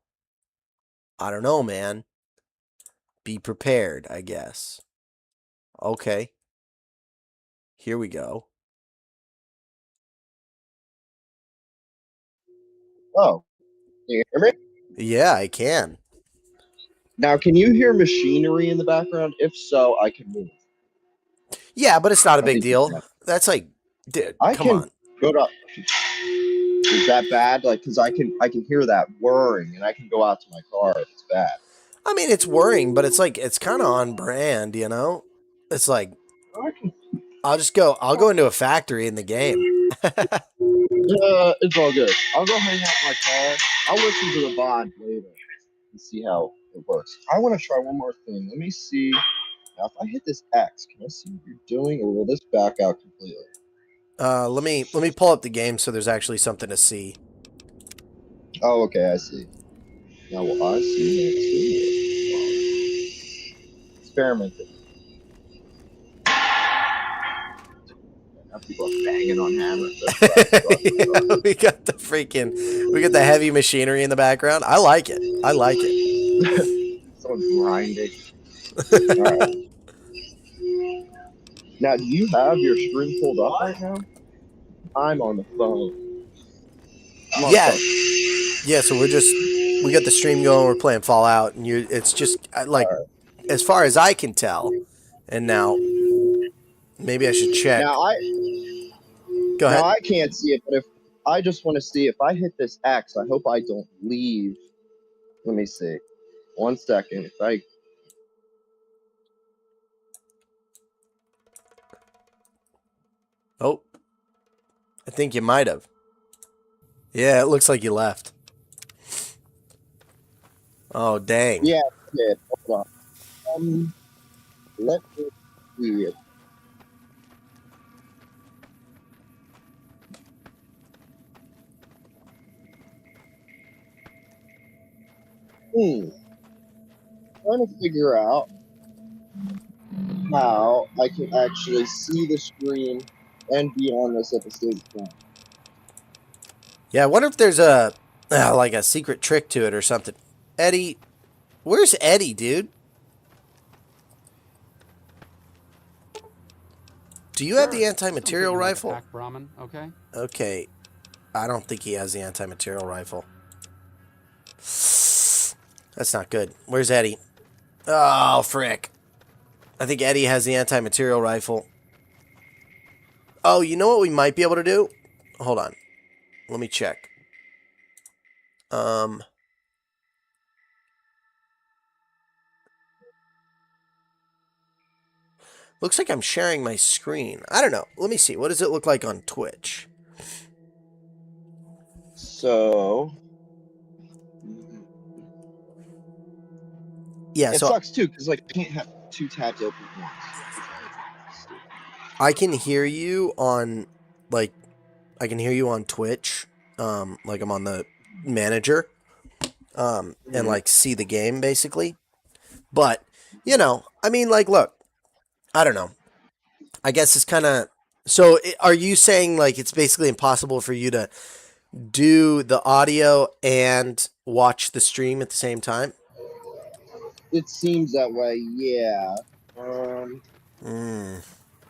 I don't know, man. Be prepared, I guess. Okay. Here we go. Oh, can you hear me? Yeah, I can. Now, can you hear machinery in the background? If so, I can move. Yeah, but it's not a I big think you deal. can. That's like, dude, I come can on. go to. Is that bad? Like, cause I can hear that whirring, and I can go out to my car if it's bad. I mean, it's worrying, but it's like, it's kind of on brand, you know? It's like, I can. I'll go into a factory in the game. It's all good. I'll go hang out in my car. I'll listen to the bond later and see how it works. I want to try one more thing. Let me see. Now, if I hit this X, can I see what you're doing, or will this back out completely? Let me pull up the game so there's actually something to see. Oh, okay, I see. Now, will I see that too? Experimenting. Now people are banging on hammers. We got the heavy machinery in the background. I like it. I like it. Someone's grinding. All right. Now, do you have your stream pulled up right now? I'm on the phone. I'm on the Yeah, phone. yeah. So we got the stream going. We're playing Fallout, and it's just like, All right. as far as I can tell. And now maybe I should check. Now I Go now ahead. I can't see it, but if I just want to see if I hit this X, I hope I don't leave. Let me see. 1 second. If I Oh, I think you might have. Yeah, it looks like you left. Oh, dang. yeah, yeah, hold on. Let me see it. Trying to figure out how I can actually see the screen and be on this at the same time. Yeah, I wonder if there's like a secret trick to it or something. Eddie, where's Eddie, dude? Do you have the anti-material rifle? Brahmin, okay? Okay, I don't think he has the anti-material rifle. That's not good. Where's Eddie? Oh, frick. I think Eddie has the anti-material rifle. Oh, you know what we might be able to do? Hold on. Let me check. Looks like I'm sharing my screen. I don't know. Let me see. What does it look like on Twitch? So Yeah, it so sucks too, because like I can't have 2 tabs open at once. I can hear you on, like, I can hear you on Twitch. Like I'm on the manager. And like see the game basically. But, you know, I mean, like, look, I don't know. I guess it's kind of, so are you saying like it's basically impossible for you to do the audio and watch the stream at the same time? It seems that way, yeah.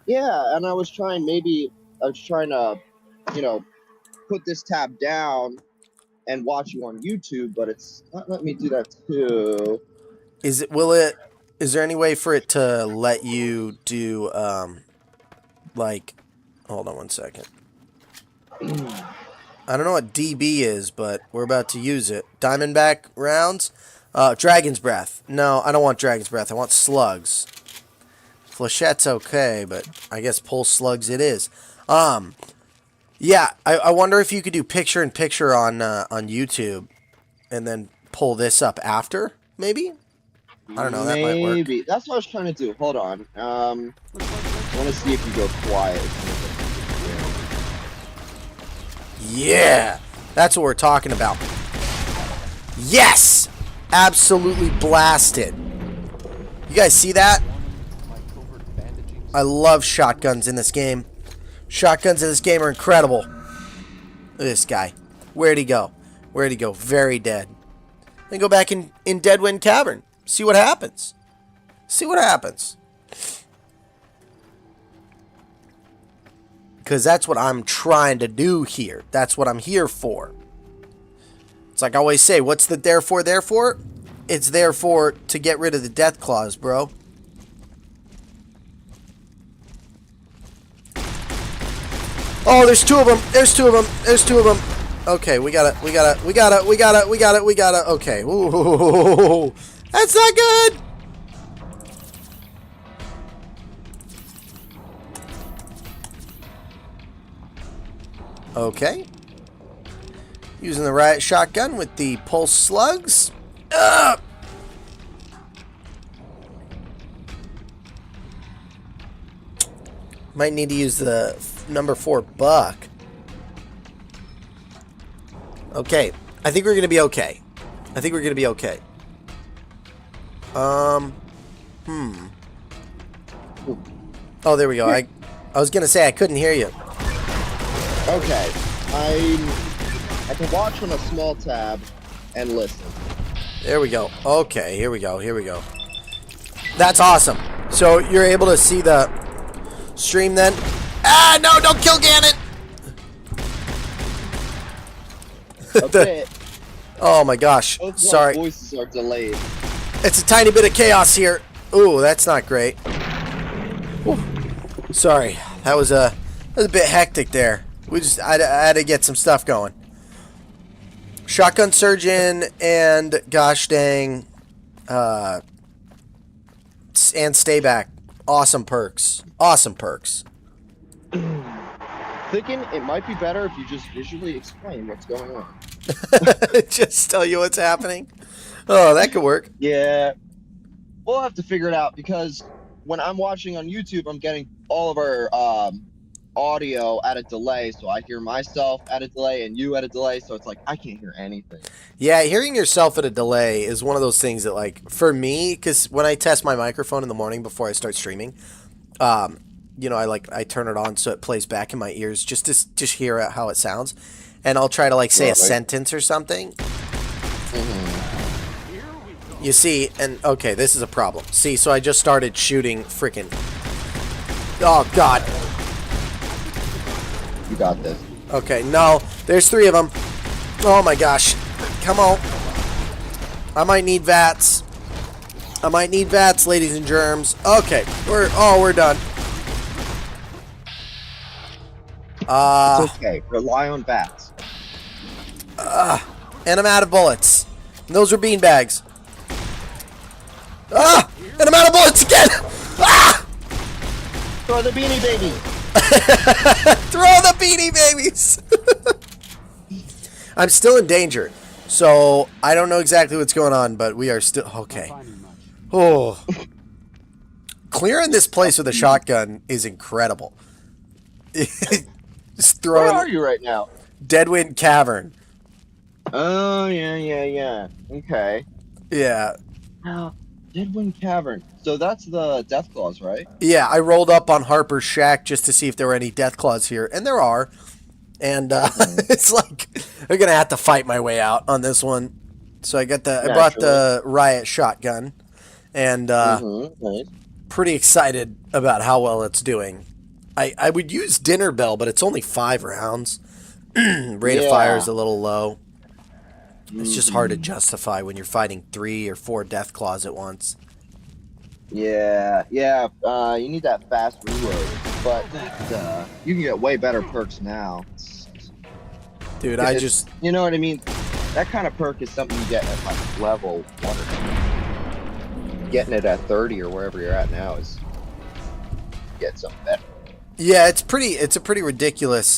Yeah, and I was trying to, you know, put this tab down and watch you on YouTube, but it's not letting me do that too. Is there any way for it to let you do, like, hold on one second. I don't know what DB is, but we're about to use it. Diamondback rounds? Dragon's Breath. No, I don't want Dragon's Breath. I want Slugs. Flechette's okay, but I guess Pulse Slugs it is. Yeah, I wonder if you could do picture-in-picture on YouTube and then pull this up after, maybe? I don't know, that might work. Maybe. That's what I was trying to do. Hold on. I want to see if you go quiet. Yeah, that's what we're talking about. Yes! Absolutely blasted. You guys see that? I love shotguns in this game. Shotguns in this game are incredible. Look at this guy. Where'd he go? Where'd he go? Very dead. Then go back in Deadwind Cavern. See what happens. See what happens. Because that's what I'm trying to do here. That's what I'm here for. It's like I always say, what's the therefore there for? It's there for to get rid of the death claws, bro. Oh, there's 2 of them. There's 2 of them. There's 2 of them. Okay, we gotta. Okay. Ooh, that's not good. Okay. Using the riot shotgun with the pulse slugs. Might need to use the number 4 buck. Okay. I think we're going to be okay. I think we're going to be okay. Oh, there we go. I was going to say I couldn't hear you. Okay. I can watch on a small tab and listen. There we go. Okay, here we go. Here we go. That's awesome. So you're able to see the stream then? Ah, no, don't kill Ganon! Okay. Oh my gosh. Both Sorry. voices are delayed. It's a tiny bit of chaos here. Ooh, that's not great. Whew. Sorry. That was a bit hectic there. I had to get some stuff going. Shotgun Surgeon and gosh dang and Stay Back. Awesome perks. Awesome perks. Thinking it might be better if you just visually explain what's going on. Just tell you what's happening. Oh, that could work. Yeah. We'll have to figure it out because when I'm watching on YouTube, I'm getting all of our audio at a delay, so I hear myself at a delay and you at a delay, so it's like I can't hear anything. Yeah, hearing yourself at a delay is one of those things that, like, for me, because when I test my microphone in the morning before I start streaming, you know, I turn it on so it plays back in my ears just to hear how it sounds, and I'll try to like say a sentence or something. You see, and okay, this is a problem. See, so I just started shooting freaking. Oh God. You got this. Okay, no, there's 3 of them. Oh my gosh, come on. I might need VATS. I might need VATS, ladies and germs. Okay, we're done. It's okay. Rely on bats. And I'm out of bullets. And those are beanbags. And I'm out of bullets again. Throw the Beanie Baby. Throw the Beanie Babies. I'm still in danger, so I don't know exactly what's going on, but we are still okay. Oh, clearing this place with a shotgun is incredible. Just throwing. Where are you right now? Deadwind Cavern. Oh, yeah. Okay. Yeah. Now, Deadwind Cavern. So that's the Deathclaws, right? Yeah, I rolled up on Harper's shack just to see if there were any Deathclaws here, and there are. And it's like I'm gonna have to fight my way out on this one. So I brought the riot shotgun, and Nice. pretty excited about how well it's doing. I would use Dinner Bell, but it's only 5 rounds. Rate of fire is a little low. It's just hard to justify when you're fighting 3 or 4 Deathclaws at once. Yeah. You need that fast reload, but you can get way better perks now. Dude, you know what I mean? That kind of perk is something you get at like level 1 or 2. Getting it at 30 or wherever you're at now is get something better. Yeah, it's a pretty ridiculous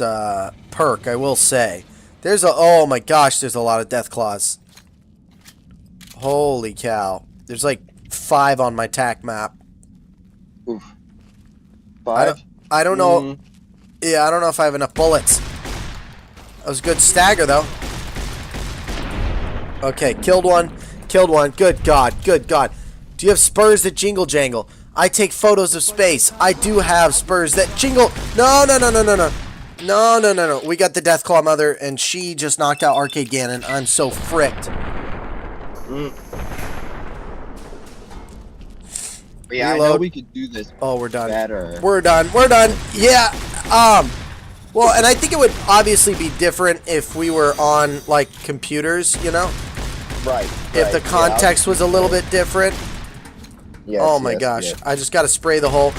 perk, I will say. Oh my gosh, there's a lot of Deathclaws. Holy cow. There's like 5 on my TAC map. Oof. 5? I don't know. Yeah, I don't know if I have enough bullets. That was a good stagger though. Okay, killed one. Good God. Do you have spurs that jingle jangle? I take photos of space. I do have spurs that jingle. No. No. We got the Deathclaw Mother, and she just knocked out Arcade Ganon. I'm so fricked. Yeah, Reload. I know we could do this. Oh, we're done. Better. We're done. Yeah. Well, and I think it would obviously be different if we were on, like, computers, you know? Right. If the context was a little bit different. Yes, Oh my gosh. yes. I just got to spray the hole.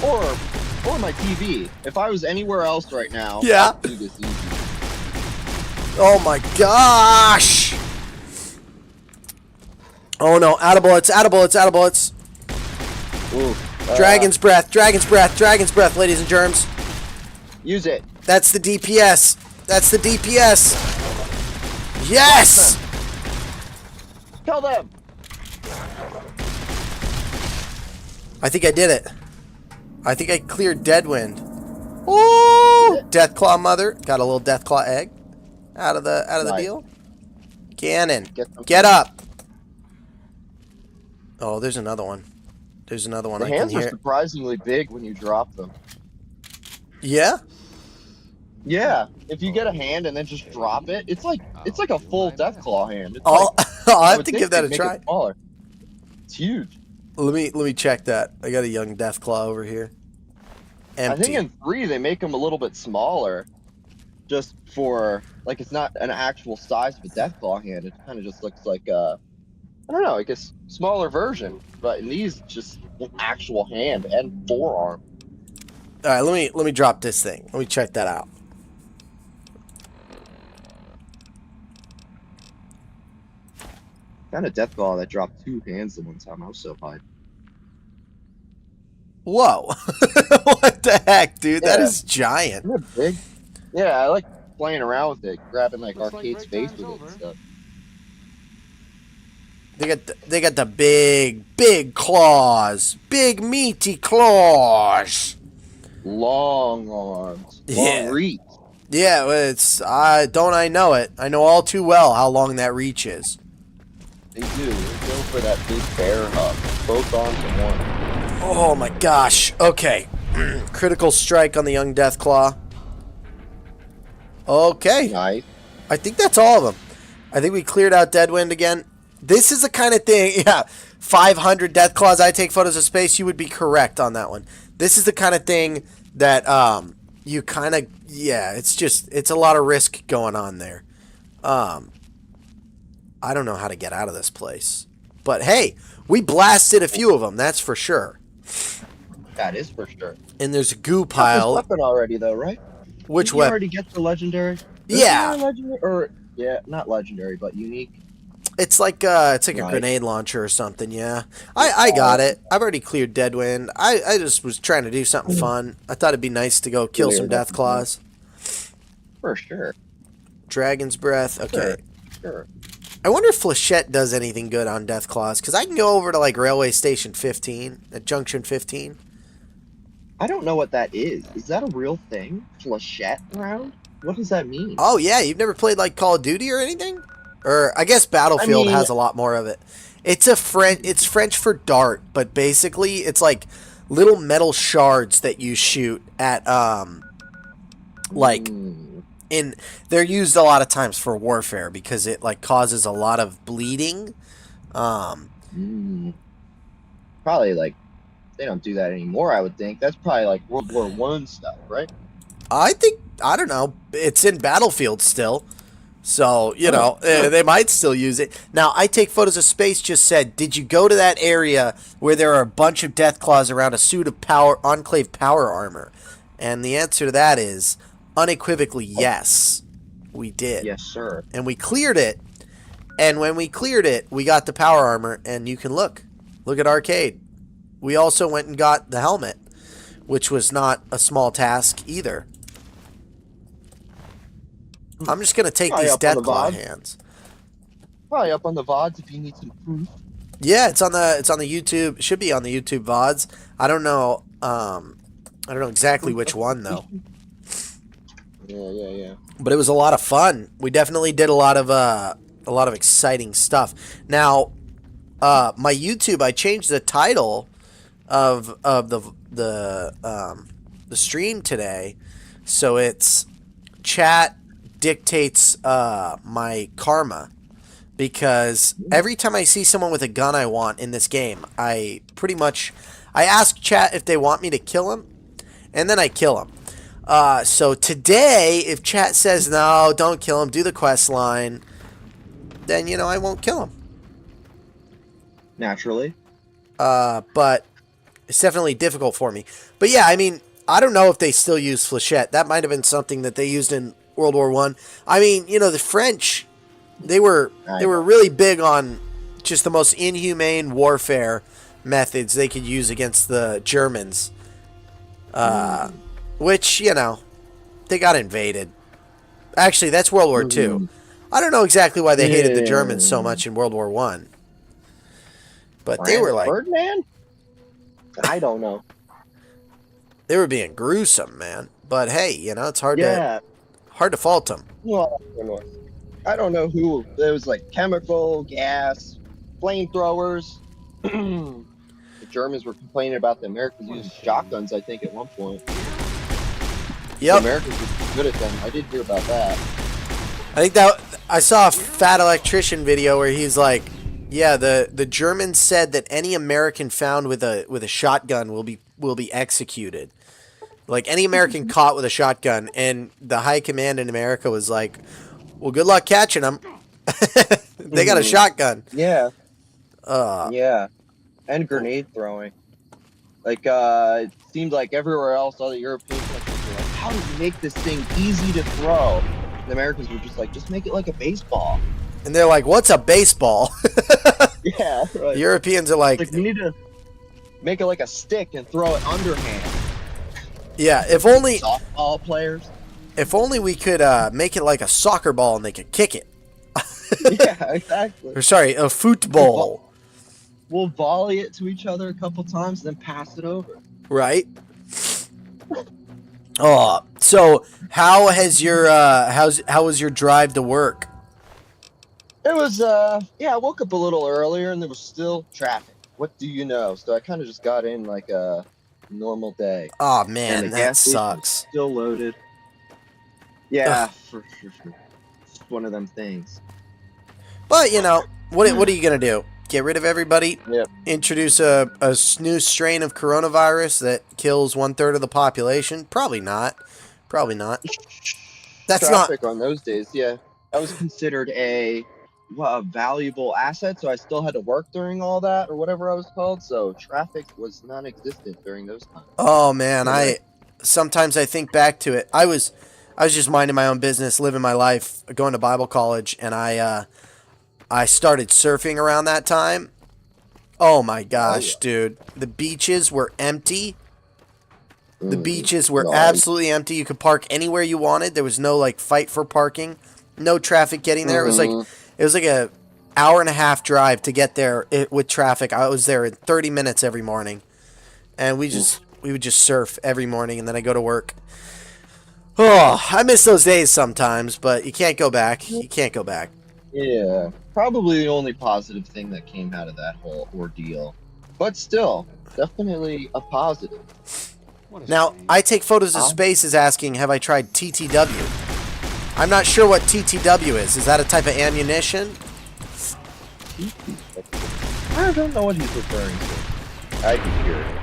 Or my TV. If I was anywhere else right now, Yeah. I'd do this easy. Oh my gosh. Oh no. Out of bullets. Ooh, Dragon's breath, ladies and germs. use it. That's the DPS. Yes! Kill them. I think I did it. I think I cleared Deadwind. Ooh! Deathclaw Mother. Got a little Deathclaw egg out of the Nice. deal. Ganon, Get get up. Oh, there's another one. The I can hands are hear. surprisingly big when you drop them. Yeah? Yeah, if you get a hand and then just drop it, it's like a full Deathclaw hand. It's I'll I have would to think give that they'd a make try. it smaller. It's huge. Let me check that. I got a young Deathclaw over here. Empty. I think in 3 they make them a little bit smaller, just for like it's not an actual size of a Deathclaw hand. It kind of just looks like I don't know, I guess smaller version. But in these, just an actual hand and forearm. All right, let me drop this thing. Let me check that out. Kind of Deathclaw that dropped 2 hands at one time. I was so hyped. Whoa! What the heck, dude? That Yeah. is giant. Isn't it big? Yeah, I like playing around with it, grabbing like Arcade's face with it and stuff. They got the big claws, big meaty claws. Long arms, Yeah. long reach. Yeah, well, I know it. I know all too well how long that reach is. They do. They go for that big bear hug. Both arms at once. Oh my gosh. Okay. Critical strike on the young Deathclaw. Okay. Nice. I think that's all of them. I think we cleared out Deadwind again. This is the kind of thing, yeah, 500 Deathclaws, I take photos of space, you would be correct on that one. This is the kind of thing that you kind of, yeah, it's a lot of risk going on there. I don't know how to get out of this place. But hey, we blasted a few of them, that's for sure. That is for sure. And there's a goo Got this pile. weapon already though, right? Which Did you weapon? already get the legendary? Yeah. Legendary, or yeah, not legendary, but unique. It's like a Right. grenade launcher or something. Yeah, I got it. I've already cleared Deadwind. I just was trying to do something fun. I thought it'd be nice to go kill some Clear, Death Claws. For sure. Dragon's Breath. Okay. Sure. I wonder if Flechette does anything good on Death Claws, because I can go over to like Railway Station 15 at Junction 15. I don't know what that is. Is that a real thing? Flechette round? What does that mean? Oh yeah, you've never played like Call of Duty or anything? Or I guess Battlefield has a lot more of it. It's French for dart, but basically it's like little metal shards that you shoot at like they're used a lot of times for warfare because it like causes a lot of bleeding. Probably like they don't do that anymore, I would think. That's probably like World War One stuff, right? I don't know. It's in Battlefield still. So, you know, they might still use it. Now, I Take Photos of Space just said, did you go to that area where there are a bunch of Death Claws around a suit of Enclave power armor? And the answer to that is unequivocally yes. We did. Yes, sir. And we cleared it. And when we cleared it, we got the power armor. And you can look. Look at Arcade. We also went and got the helmet, which was not a small task either. I'm just going to take these Death Claw hands. Probably up on the VODs if you need some proof. Yeah, it's on the YouTube. It should be on the YouTube VODs. I don't know exactly which one though. Yeah. But it was a lot of fun. We definitely did a lot of exciting stuff. Now, my YouTube, I changed the title of the stream today, so it's Chat Dictates my karma, because every time I see someone with a gun I want in this game, I ask chat if they want me to kill him, and then I kill him. So today, if chat says no, don't kill him, do the quest line, then I won't kill him. Naturally. But it's definitely difficult for me. But yeah, I mean, I don't know if they still use Flechette. That might have been something that they used in World War One. I mean, the French, they were really big on just the most inhumane warfare methods they could use against the Germans. Which, they got invaded. Actually, that's World War Two. I don't know exactly why they hated the Germans so much in World War One. But they were like Ferdinand? I don't know. They were being gruesome, man. But hey, it's hard to fault them. Well, I don't know who. There was like chemical, gas, flamethrowers. The Germans were complaining about the Americans using shotguns, I think, at one point. Yep. The Americans were good at them. I did hear about that. I think that I saw a Fat Electrician video where he's like, yeah, the Germans said that any American found with a shotgun will be executed. Like any American caught with a shotgun, and the high command in America was like, well, good luck catching them. They got a shotgun. Yeah. Yeah. And grenade throwing. Like, it seemed like everywhere else, all the European countries were like, how do we make this thing easy to throw? The Americans were just like, just make it like a baseball. And they're like, what's a baseball? Yeah. Right. Europeans are like, we need to make it like a stick and throw it underhand. Yeah, if only softball players. If only we could make it like a soccer ball and they could kick it. Yeah, exactly. Or sorry, a football. We'll volley it to each other a couple times, then pass it over. Right. Oh, so how has your how was your drive to work? It was I woke up a little earlier and there was still traffic. What do you know? So I kind of just got in like a normal day. Oh man, that sucks. Still loaded. Yeah, for sure. It's one of them things. But what are you gonna do? Get rid of everybody? Yep. Introduce a new strain of coronavirus that kills 1/3 of the population? Probably not. That's traffic on those days. Yeah, that was considered a valuable asset, so I still had to work during all that or whatever I was called. So traffic was non-existent during those times. Oh man, sometimes I think back to it. I was just minding my own business, living my life, going to Bible college, and I started surfing around that time. Oh my gosh, yeah. dude. The beaches were empty. The beaches were Nice. absolutely empty. You could park anywhere you wanted. There was no like fight for parking. No traffic getting there. It was like a hour and a half drive to get there with traffic. I was there in 30 minutes every morning. And we would just surf every morning, and then I go to work. Oh, I miss those days sometimes, but you can't go back. You can't go back. Yeah, probably the only positive thing that came out of that whole ordeal. But still, definitely a positive. What a Now, shame. I Take Photos of Space is asking, have I tried TTW? I'm not sure what TTW is. Is that a type of ammunition? I don't know what he's referring to. I'd be curious.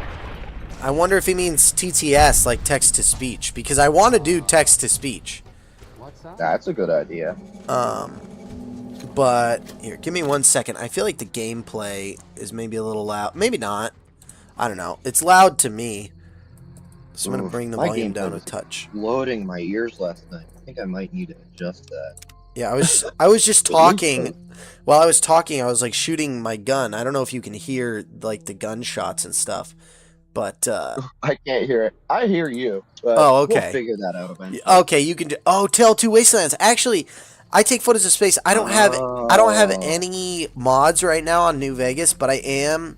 I wonder if he means TTS, like text-to-speech, because I want to do text-to-speech. What's up? That's a good idea. But, here, give me 1 second. I feel like the gameplay is maybe a little loud. Maybe not. I don't know. It's loud to me. So I'm going to bring the My volume gameplay down a was touch. Loading my ears last night. I think I might need to adjust that. Yeah, I was just talking. While I was talking, I was like shooting my gun. I don't know if you can hear like the gunshots and stuff, but I can't hear it. I hear you. But Oh, okay. We'll figure that out eventually. okay, you can do. Oh, Tale 2 Wastelands. Actually, I Take Photos of Space. I don't have any mods right now on New Vegas, but I'm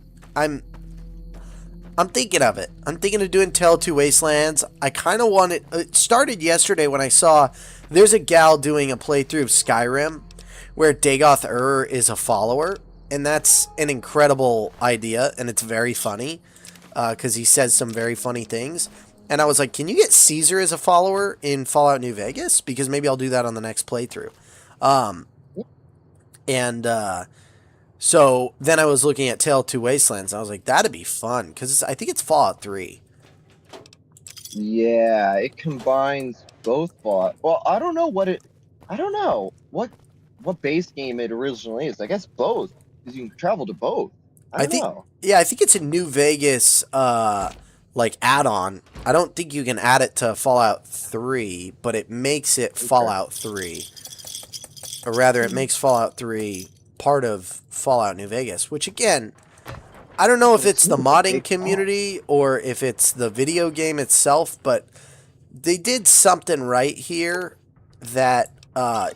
thinking of it. I'm thinking of doing Tale 2 Wastelands. I kind of want it. It started yesterday when I saw there's a gal doing a playthrough of Skyrim where Dagoth is a follower, and that's an incredible idea, and it's very funny because he says some very funny things. And I was like, can you get Caesar as a follower in Fallout New Vegas? Because maybe I'll do that on the next playthrough. So then I was looking at Tale 2 Wastelands, and I was like, that'd be fun, because I think it's Fallout 3. Yeah, it combines both Fallout. Well, I don't know what base game it originally is. I guess both, because you can travel to both. I don't know. Yeah, I think it's a New Vegas like add-on. I don't think you can add it to Fallout 3, but it makes it Fallout 3. Or rather, it makes Fallout 3 part of Fallout New Vegas, which again, I don't know if it's the modding community or if it's the video game itself, but they did something right here that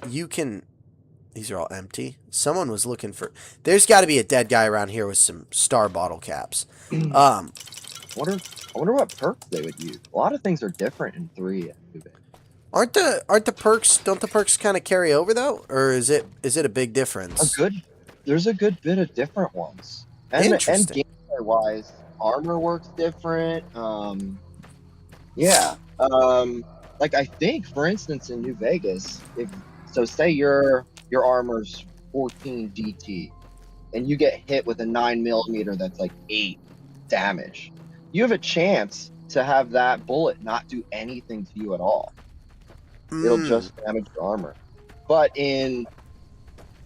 you can... These are all empty. Someone was looking for... There's got to be a dead guy around here with some star bottle caps. I wonder what perks they would use. A lot of things are different in 3 and New Vegas. Aren't the perks... Don't the perks kind of carry over, though? Or is it a big difference? There's a good bit of different ones. And Interesting. gameplay-wise, armor works different. Like I think, for instance, in New Vegas, say your armor's 14 GT, and you get hit with a 9mm that's like 8 damage, you have a chance to have that bullet not do anything to you at all. It'll just damage your armor. But in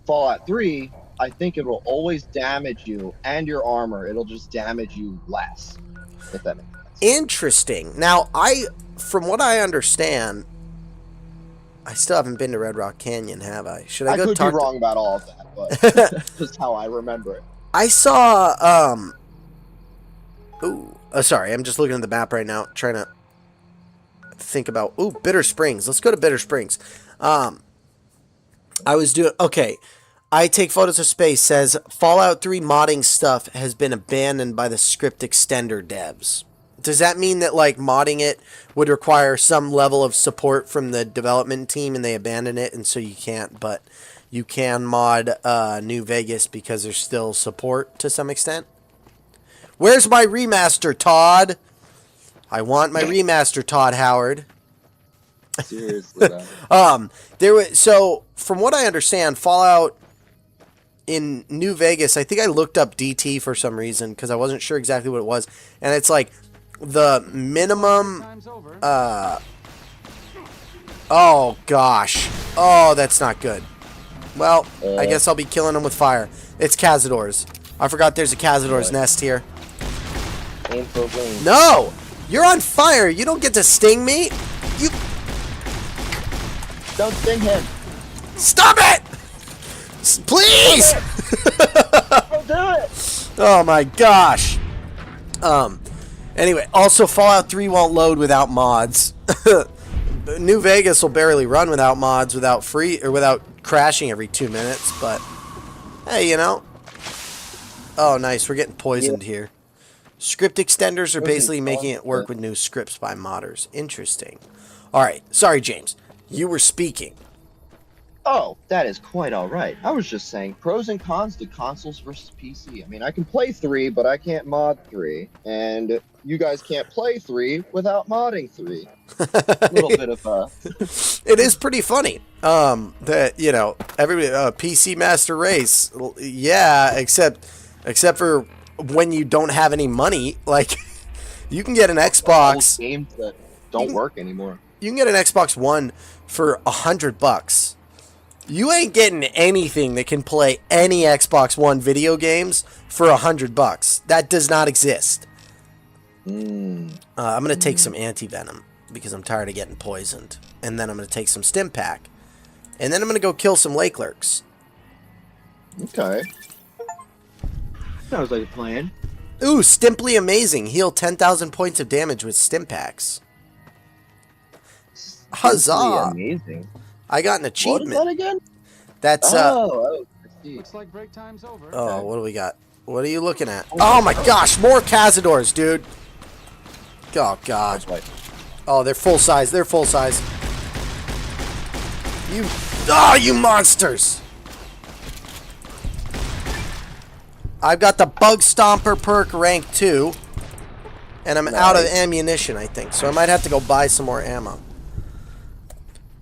Fallout 3, I think it will always damage you and your armor. It'll just damage you less, if that makes sense. Interesting. Now, from what I understand, I still haven't been to Red Rock Canyon, have I? Should I go could talk be wrong about all of that, but that's just how I remember it. I saw, sorry, I'm just looking at the map right now, trying to think about, Bitter Springs. Let's go to Bitter Springs. Okay, I Take Photos of Space says, Fallout 3 modding stuff has been abandoned by the script extender devs. Does that mean that, like, modding it would require some level of support from the development team and they abandon it, and so you can't, but you can mod New Vegas because there's still support to some extent? Where's my remaster, Todd? I want my remaster, Todd Howard. Seriously, though. So from what I understand, Fallout in New Vegas, I think I looked up DT for some reason because I wasn't sure exactly what it was, and it's like the minimum. Oh gosh. Oh, that's not good. Well, I guess I'll be killing them with fire. It's Cazadors. I forgot there's a Cazador's nest here. Aim for wings. No! You're on fire! You don't get to sting me! You... Don't sting him. Stop it! Please! Don't do it! Oh my gosh. Anyway, also Fallout 3 won't load without mods. New Vegas will barely run without mods, without crashing every 2 minutes, but hey, you know. Oh, nice. We're getting poisoned here. Script extenders are basically making it work with new scripts by modders. Interesting. All right. Sorry, James. You were speaking. Oh, that is quite all right. I was just saying pros and cons to consoles versus PC. I mean, I can play 3, but I can't mod 3. And you guys can't play 3 without modding 3. A little bit of It is pretty funny. That, you know, everybody PC Master Race. Yeah, except for when you don't have any money, like you can get an Xbox games that don't work anymore. You can get an Xbox One for $100. You ain't getting anything that can play any Xbox One video games for $100. That does not exist. I'm gonna take some anti-venom because I'm tired of getting poisoned, and then I'm gonna take some stim pack, and then I'm gonna go kill some lake lurks. Okay. Sounds like a plan. Ooh, Stimply Amazing. Heal 10,000 points of damage with stim packs. Huzzah! Amazing. I got an achievement. What is that again? That's I see. Looks like break time's over. Oh, what do we got? What are you looking at? Oh my gosh, more Cazadors, dude. Oh god. Oh, they're full size. They're full size. You monsters. I've got the Bug Stomper perk rank 2. And I'm out of ammunition, I think. So I might have to go buy some more ammo.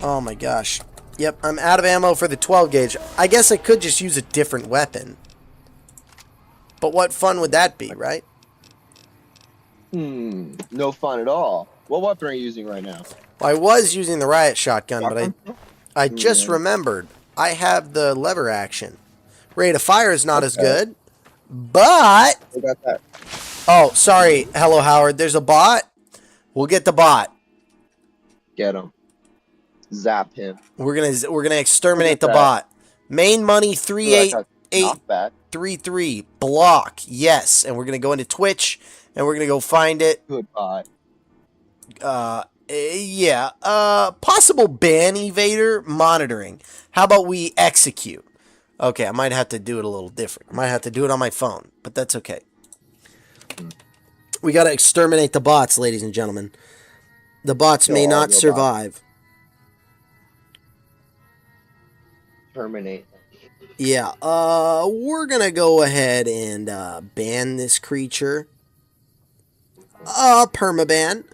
Oh my gosh. Yep, I'm out of ammo for the 12 gauge. I guess I could just use a different weapon. But what fun would that be, right? No fun at all. What weapon are you using right now? Well, I was using the riot shotgun, but I just remembered I have the lever action. Rate of fire is not as good, but... I got that. Oh, sorry. Hello, Howard. There's a bot. We'll get the bot. Get him. Zap him. We're gonna exterminate the bot. Main money 3833 block. Yes, and we're gonna go into Twitch and we're gonna go find it. Goodbye. Yeah. Possible ban evader monitoring. How about we execute? Okay, I might have to do it a little different. I might have to do it on my phone, but that's okay. We gotta exterminate the bots, ladies and gentlemen. The bots may not survive. Terminate. Yeah, we're gonna go ahead and ban this creature. Permaban.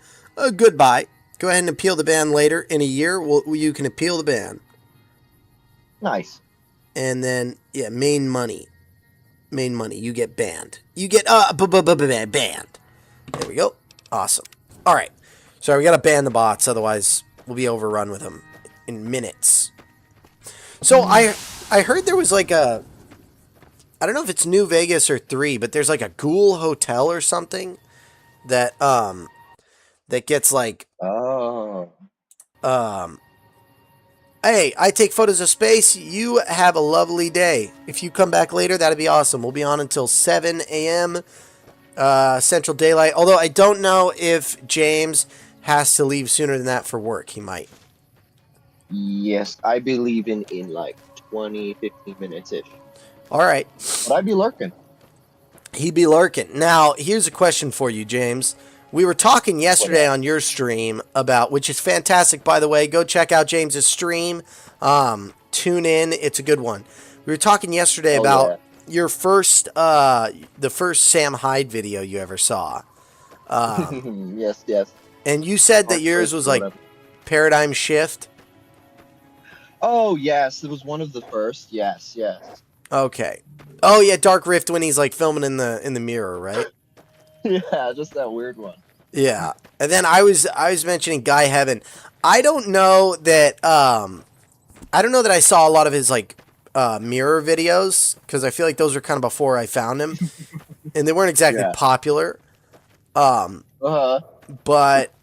Goodbye. Go ahead and appeal the ban later. In a year, you can appeal the ban. Nice. And then, yeah, main money. Main money. You get banned. You get banned. There we go. Awesome. All right. So we gotta ban the bots, otherwise we'll be overrun with them in minutes. So I heard there was like a, I don't know if it's New Vegas or 3, but there's like a ghoul hotel or something that that gets like hey, I take photos of space. You have a lovely day. If you come back later, that'd be awesome. We'll be on until 7 a.m. Central Daylight. Although I don't know if James has to leave sooner than that for work. He might. Yes, I believe in like 20, 15 minutes-ish. All right. But I'd be lurking. He'd be lurking. Now, here's a question for you, James. We were talking yesterday on your stream about, which is fantastic, by the way. Go check out James's stream. Tune in. It's a good one. We were talking yesterday about your first, the first Sam Hyde video you ever saw. Yes, yes. And you said that yours was like Paradigm Shift. Oh, yes. It was one of the first. Yes, yes. Okay. Oh, yeah, Dark Rift when he's like filming in the mirror, right? Yeah, just that weird one. Yeah. And then I was mentioning Guy Heaven. I don't know that I saw a lot of his like mirror videos, because I feel like those were kind of before I found him. And they weren't exactly popular. But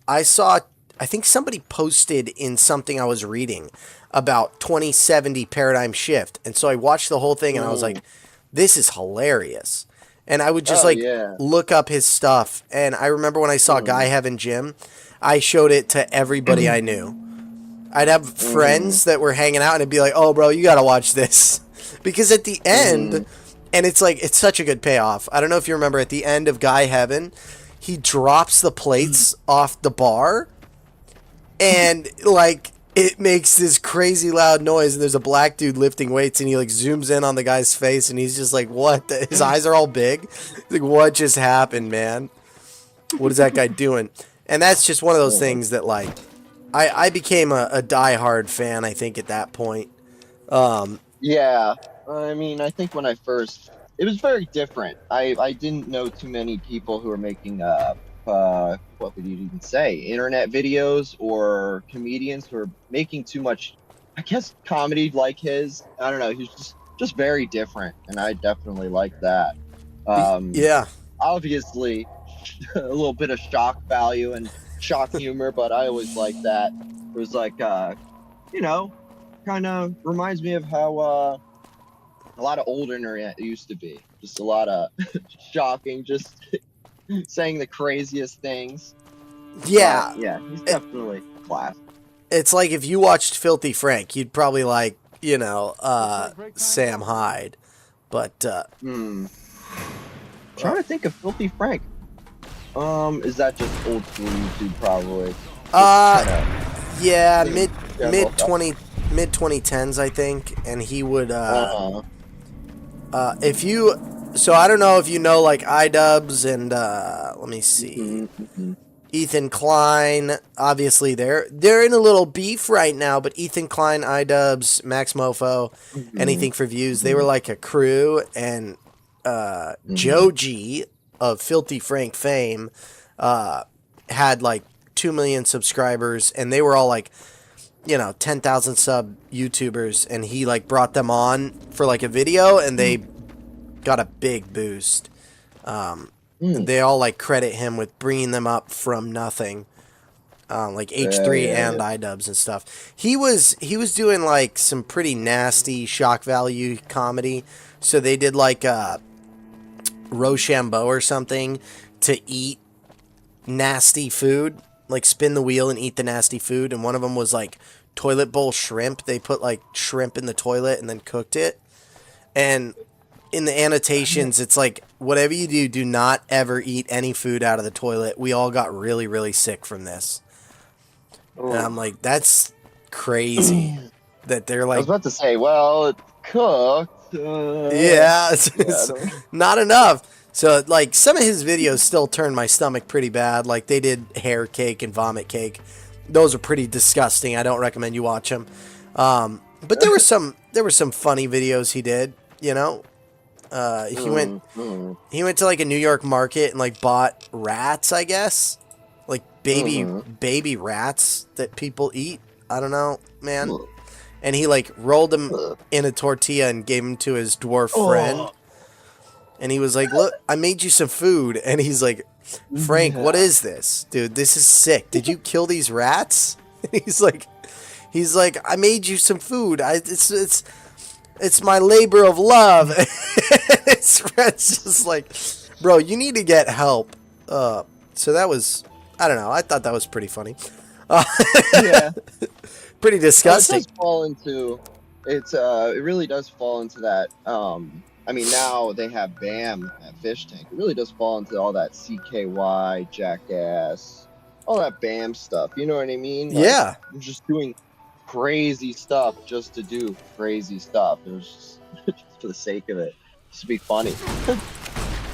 I saw I think somebody posted in something I was reading about 2070 paradigm shift. And so I watched the whole thing and I was like, this is hilarious. And I would just look up his stuff. And I remember when I saw Guy Heaven Jim, I showed it to everybody I knew. I'd have friends that were hanging out and it'd be like, oh, bro, you got to watch this. Because at the end, and it's like, it's such a good payoff. I don't know if you remember at the end of Guy Heaven, he drops the plates off the bar and like it makes this crazy loud noise. And there's a black dude lifting weights and he like zooms in on the guy's face and he's just like, what? His eyes are all big. Like, what just happened, man? What is that guy doing? And that's just one of those things that like, I became a diehard fan, I think, at that point. Yeah, I mean, I think when I first, it was very different. I didn't know too many people who were making what would you even say, internet videos or comedians who are making too much, I guess, comedy like his. I don't know. He's just very different, and I definitely like that. Yeah. Obviously, a little bit of shock value and shock humor, but I always like that. It was like, you know, kind of reminds me of how a lot of old internet used to be. Just a lot of shocking, just saying the craziest things. Yeah. Yeah, he's definitely class. It's like if you watched Filthy Frank, you'd probably like, you know, Sam Hyde. But, trying to think of Filthy Frank. Is that just old school YouTube probably? Yeah, mid 2010s, I think, and he would if you, so I don't know if you know like iDubbbz and let me see, Ethan Klein. Obviously they're in a little beef right now, but Ethan Klein, iDubbbz, Max Mofo, Anything for Views, they were like a crew. And Joe G of Filthy Frank fame had like 2 million subscribers, and they were all like, you know, 10,000 sub YouTubers, and he like brought them on for like a video and they got a big boost. They all like credit him with bringing them up from nothing. Like H3 and iDubbbz and stuff. He was doing like some pretty nasty shock value comedy. So they did like Rochambeau or something to eat nasty food, like spin the wheel and eat the nasty food. And one of them was like toilet bowl shrimp. They put like shrimp in the toilet and then cooked it. And in the annotations, it's like, whatever you do, do not ever eat any food out of the toilet. We all got really, really sick from this. And I'm like, that's crazy that they're like, I was about to say, well, it's cooked. Yeah, it's not enough. So, like, some of his videos still turned my stomach pretty bad. Like, they did hair cake and vomit cake. Those are pretty disgusting. I don't recommend you watch them. But there were some funny videos he did, you know. He went to like a New York market and like bought rats, I guess. Like baby rats that people eat. I don't know, man. And he like rolled them in a tortilla and gave them to his dwarf friend. And he was like, "Look, I made you some food." And he's like, "Frank, what is this? Dude, this is sick. Did you kill these rats?" And he's like, "I made you some food. It's my labor of love." His friend's just like, "Bro, you need to get help." So that was, I don't know. I thought that was pretty funny. Yeah. Pretty disgusting. It does fall into, it really does fall into that, I mean, now they have BAM at Fish Tank. It really does fall into all that CKY, Jackass, all that BAM stuff. You know what I mean? Like, yeah. Just doing crazy stuff just to do crazy stuff. It was just for the sake of it. Just to be funny.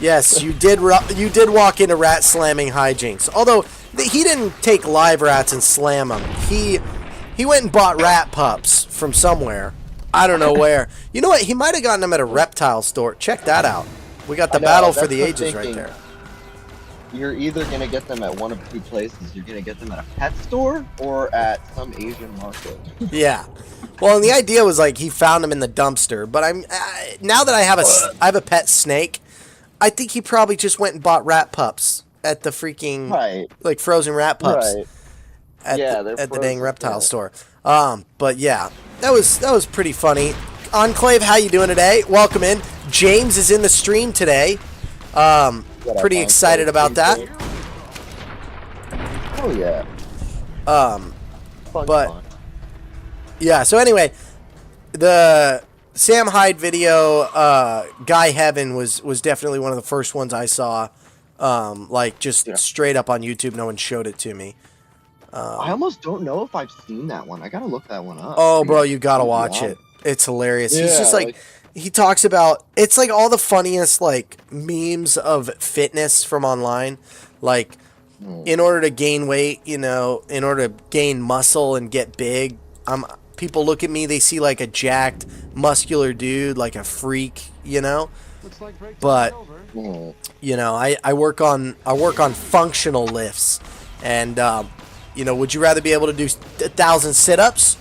Yes, you did walk into rat slamming hijinks. Although he didn't take live rats and slam them. He went and bought rat pups from somewhere. I don't know where. You know what? He might have gotten them at a reptile store. Check that out. We got the battle for the ages right there. You're either going to get them at one of two places. You're going to get them at a pet store or at some Asian market. Yeah. Well, and the idea was like he found them in the dumpster. But now that I have a pet snake, I think he probably just went and bought rat pups at the freaking like frozen rat pups. Right. at Yeah, the, they're at the dang frozen, reptile yeah. store. But yeah, that was pretty funny. Enclave, how you doing today? Welcome in. James is in the stream today. What up, Pretty excited about that. Oh yeah. Fun, but- fun. Yeah, so anyway, the Sam Hyde video, Guy Heaven was definitely one of the first ones I saw. Like just Yeah. straight up on YouTube, no one showed it to me. I almost don't know if I've seen that one. I gotta look that one up. Oh, bro, you gotta Yeah. watch it. It's hilarious. He's Yeah, just like, he talks about, it's like all the funniest like memes of fitness from online. Like, in order to gain weight, you know, in order to gain muscle and get big, people look at me, they see like a jacked, muscular dude, like a freak, you know. Looks like break But time's over. you know, I work on functional lifts, and you know, would you rather be able to do 1,000 sit-ups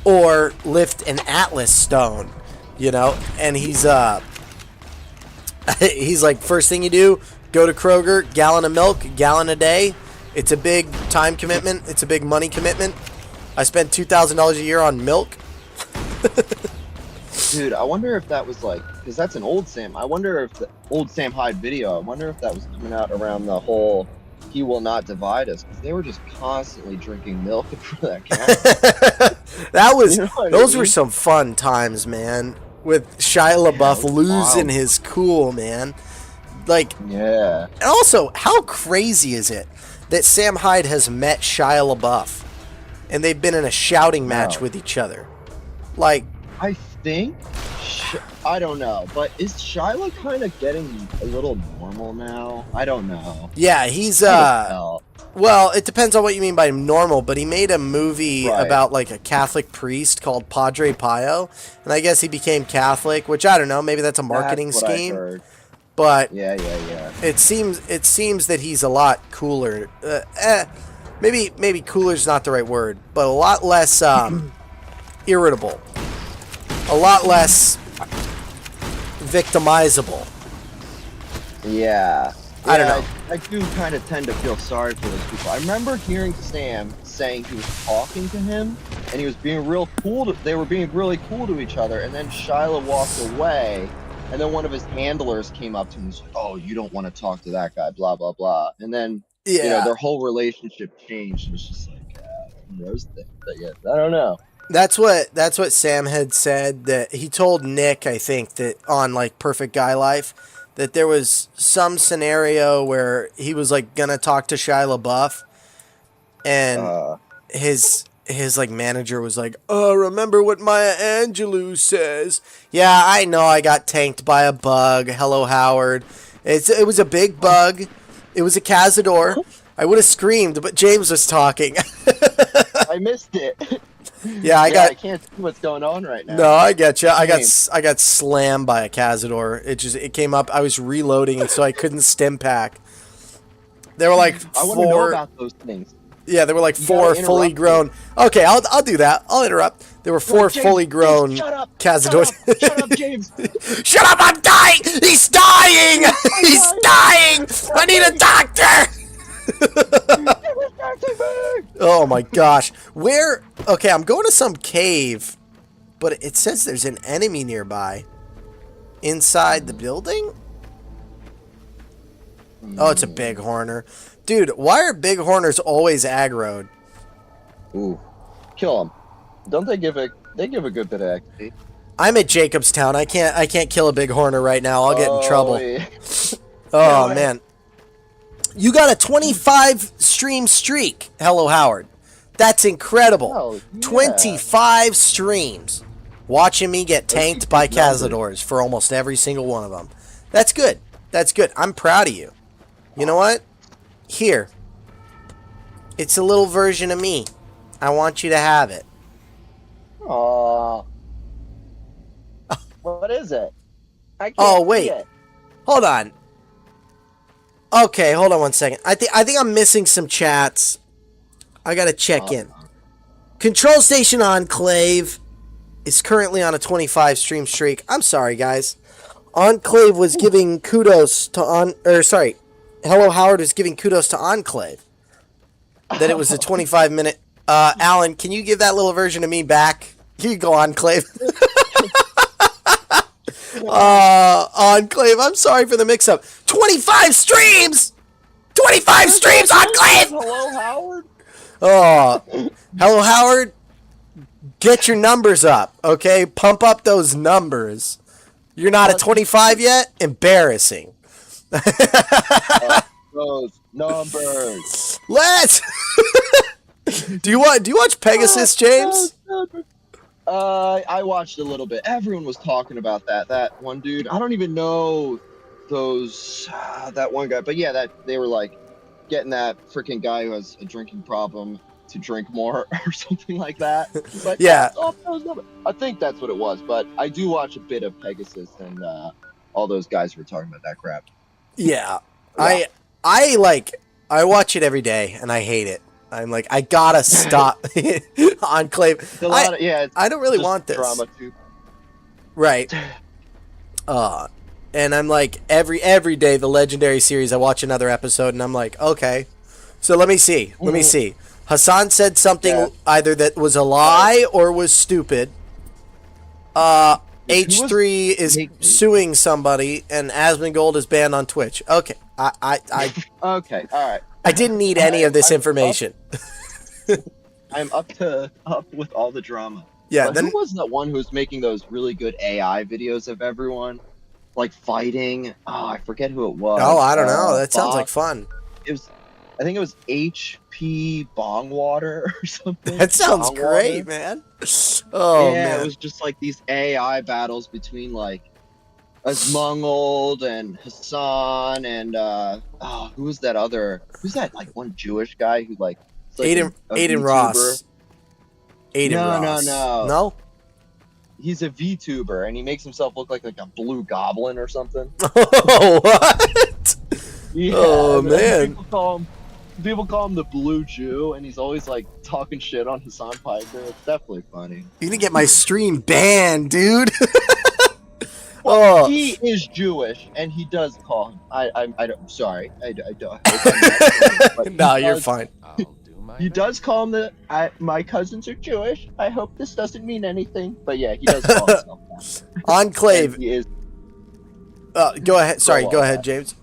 or lift an Atlas stone? You know, and he's he's like, first thing you do, go to Kroger, gallon of milk, gallon a day. It's a big time commitment. It's a big money commitment. I spend $2,000 a year on milk. Dude, I wonder if that was like, because that's an old Sam. I wonder if the old Sam Hyde video, I wonder if that was coming out around the whole "He will not divide us," because they were just constantly drinking milk in front of that camera. That was, You know what I those mean? were some fun times, man. With Shia LaBeouf was losing wild. his cool, man. Like, Yeah. and also, how crazy is it that Sam Hyde has met Shia LaBeouf and they've been in a shouting match Wow. with each other? Like, I think, I don't know, but is Shyla kind of getting a little normal now? I don't know. yeah, he's, I don't know. well, it depends on what you mean by normal, but he made a movie Right. about like a Catholic priest called Padre Pio, and I guess he became Catholic, which I don't know, maybe that's a marketing That's what I scheme, heard. but Yeah. it seems that he's a lot cooler. Maybe cooler's not the right word, but a lot less irritable, a lot less victimizable. Yeah. I don't know. I do kind of tend to feel sorry for those people. I remember hearing Sam saying he was talking to him, and he was being real cool. They were being really cool to each other, and then Shyla walked away, and then one of his handlers came up to him and was like, "Oh, you don't want to talk to that guy," blah blah blah. And then Yeah, you know their whole relationship changed. It was just like those things. But yeah, I don't know. that's what Sam had said, that he told Nick, I think, that on like Perfect Guy Life, that there was some scenario where he was like gonna talk to Shia LaBeouf, and his like manager was like, "Oh, remember what Maya Angelou says?" Yeah, I know. I got tanked by a bug. Hello, Howard. It was a big bug. It was a Cazador. I would have screamed, but James was talking. I missed it. Yeah, I can't see what's going on right now. No, I get you. I Same. got slammed by a Cazador. It came up. I was reloading, and so I couldn't stim pack. There were like I want to know four. about those things. Yeah, there were like You four gotta fully interrupt grown. Okay, I'll do that. I'll interrupt. There were four James, fully grown James, shut up, Cazadors. Shut up, James. Shut up! I'm dying. He's dying. He's dying. I need a doctor. Oh my gosh. Where? Okay, I'm going to some cave, but it says there's an enemy nearby. Inside the building? Oh, it's a bighorner. Dude, why are bighorners always aggroed? Ooh, kill them. Don't they give a good bit of XP? I'm at Jacobstown. I can't kill a bighorner right now. I'll get in trouble. Yeah. Oh No, man. You got a 25 stream streak. Hello, Howard. That's incredible. Hell, yeah. 25 streams. Watching me get tanked by keep numbers. Cazadors for almost every single one of them. That's good. That's good. I'm proud of you. You know what? Here. It's a little version of me. I want you to have it. Aw. What is it? I can't Oh, see wait. it. Hold on. Okay, hold on one second. I think I'm missing some chats. I gotta check in. Control Station Enclave is currently on a 25 stream streak. I'm sorry, guys. Enclave was giving kudos to Hello Howard was giving kudos to Enclave. That it was a 25 minute Alan, can you give that little version of me back? You go, Enclave. Enclave, I'm sorry for the mix-up. 25 streams! 25 streams, Enclave! Hello, Howard. Oh, hello, Howard. Get your numbers up, okay? Pump up those numbers. You're not at 25 yet? Embarrassing. Those numbers. Let's. Do you watch Pegasus, James? I watched a little bit. Everyone was talking about that one dude. I don't even know that one guy, but yeah, that they were like getting that freaking guy who has a drinking problem to drink more or something like that. Like, Yeah. I think that's what it was, but I do watch a bit of Pegasus and all those guys who were talking about that crap. Yeah. I watch it every day and I hate it. I'm like, I gotta stop. Enclave. I don't really want this. Drama too. Right. And I'm like, every day, the Legendary series, I watch another episode and I'm like, okay. So let me see. Let me see. Hassan said something either that was a lie or was stupid. H3 is suing somebody and Asmongold is banned on Twitch. Okay. Okay, all right. I didn't need any of this information. I'm up with all the drama. Yeah, but who was that one who was making those really good AI videos of everyone, like fighting? Oh, I forget who it was. Oh, I don't know. That sounds like fun. I think it was HP Bongwater or something. That sounds great, man. Oh, yeah, man. it was just like these AI battles between like Asmongold and Hassan and who's that like one Jewish guy who like Aiden Ross. No? He's a VTuber and he makes himself look like a blue goblin or something. Oh, what? Yeah, oh, man. People call him the Blue Jew, and he's always like talking shit on Hassan Piker. It's definitely funny. You're gonna get my stream banned, dude. Well, he is Jewish, and he does call him. I don't. Sorry, I don't. No, you're fine. I'll do my He best. does call him my cousins are Jewish. I hope this doesn't mean anything, but yeah, he does call himself that. Enclave. And he is. Go ahead. Sorry, Go go on. ahead, James.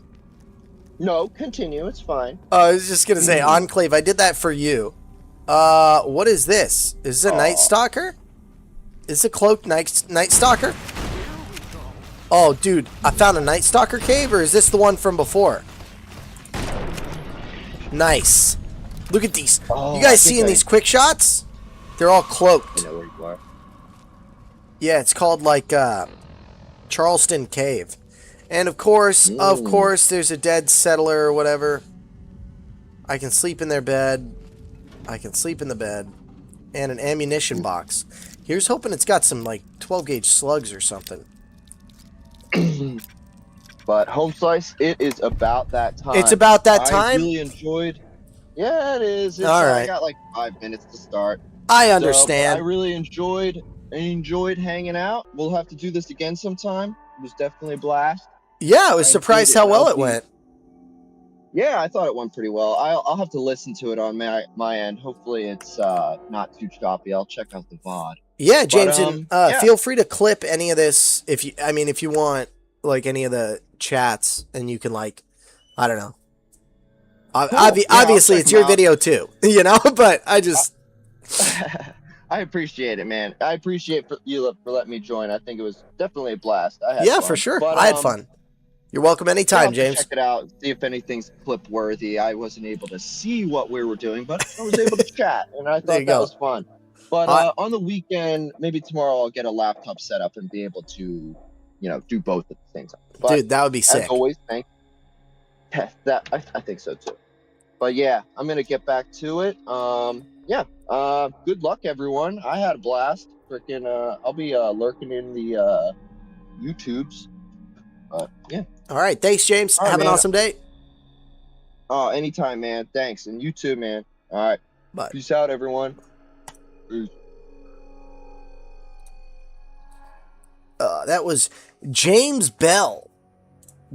No, continue. It's fine. I was just gonna say, Enclave, I did that for you. What is this? Is this a Night Stalker? Is this a cloaked Night Stalker? Oh, dude, I found a Night Stalker cave, or is this the one from before? Nice. Look at these. Oh, You guys seeing these quick shots? They're all cloaked. I know where you are. Yeah, it's called like Charleston Cave. And of course, there's a dead settler or whatever. I can sleep in their bed. I can sleep in the bed. And an ammunition box. Here's hoping it's got some like 12 gauge slugs or something. But Home Slice, it is about that time. It's about that I time? really enjoyed. Yeah, it is. All right. I got like 5 minutes to start. I So, understand. I really enjoyed hanging out. We'll have to do this again sometime. It was definitely a blast. Yeah, I was surprised how well it went. Yeah, I thought it went pretty well. I'll have to listen to it on my end. Hopefully, it's not too choppy. I'll check out the VOD. Yeah, James, and yeah. feel free to clip any of this if you want, like any of the chats, and you can like, I don't know. Obviously, I'll check it's your them out. video too, you know. But I just, I appreciate it, man. I appreciate you for letting me join. I think it was definitely a blast. I had yeah, fun. for sure. But, I had fun. You're welcome I'll anytime, have to James. Check it out. See if anything's clip worthy. I wasn't able to see what we were doing, but I was able to chat, and I There thought you that go. was fun. But on the weekend, maybe tomorrow, I'll get a laptop set up and be able to, do both at the same time. But Dude, that would be sick. as always, I think so too. But yeah, I'm gonna get back to it. Good luck, everyone. I had a blast. Freaking, I'll be lurking in the YouTubes. Yeah. All right, thanks, James. All right, Have an man. awesome day. Oh, anytime, man. Thanks, and you too, man. All right. Bye. Peace out, everyone. Peace. That was James Bell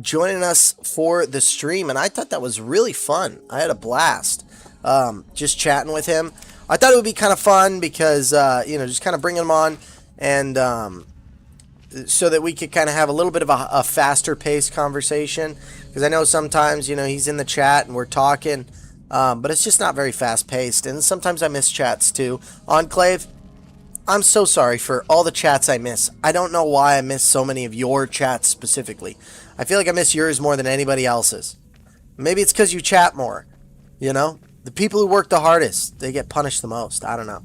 joining us for the stream, and I thought that was really fun. I had a blast just chatting with him. I thought it would be kind of fun because, you know, just kind of bringing him on and so that we could kind of have a little bit of a faster paced conversation. Because I know sometimes, you know, he's in the chat and we're talking, but it's just not very fast paced. And sometimes I miss chats too. Enclave, I'm so sorry for all the chats I miss. I don't know why I miss so many of your chats specifically. I feel like I miss yours more than anybody else's. Maybe it's because you chat more, you know? The people who work the hardest, they get punished the most. I don't know.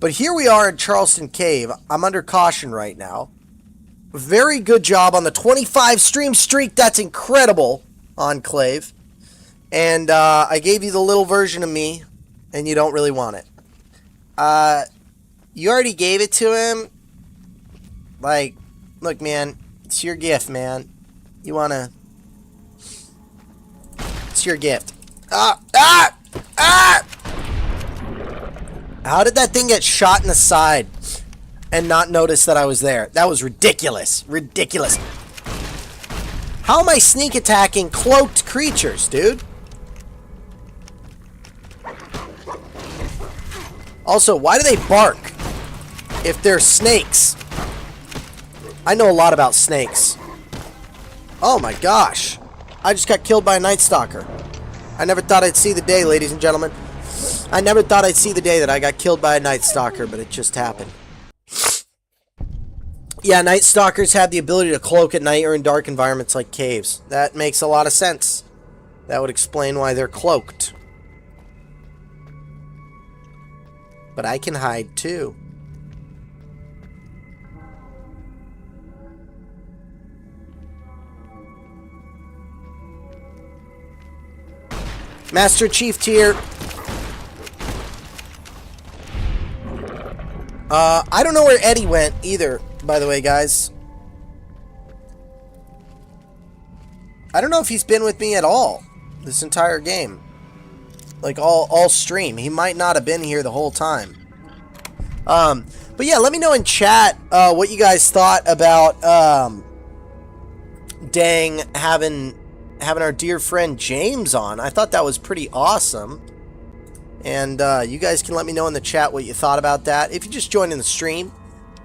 But here we are in Charleston Cave. I'm under caution right now. Very good job on the 25 stream streak. That's incredible, Enclave. And I gave you the little version of me, and you don't really want it. You already gave it to him. Like, look, man, it's your gift, man. You want to... It's your gift. Ah! How did that thing get shot in the side and not notice that I was there? That was ridiculous. Ridiculous. How am I sneak attacking cloaked creatures, dude? Also, why do they bark if they're snakes? I know a lot about snakes. Oh my gosh. I just got killed by a Night Stalker. I never thought I'd see the day, ladies and gentlemen. I never thought I'd see the day that I got killed by a Night Stalker, but it just happened. Yeah, Night Stalkers have the ability to cloak at night or in dark environments like caves. That makes a lot of sense. That would explain why they're cloaked. But I can hide too. Master Chief tier. I don't know where Eddie went either, by the way, guys. I don't know if he's been with me at all this entire game. Like, all stream. He might not have been here the whole time. But yeah, let me know in chat what you guys thought about Dang having our dear friend James on. I thought that was pretty awesome. And you guys can let me know in the chat what you thought about that. If you just joined in the stream,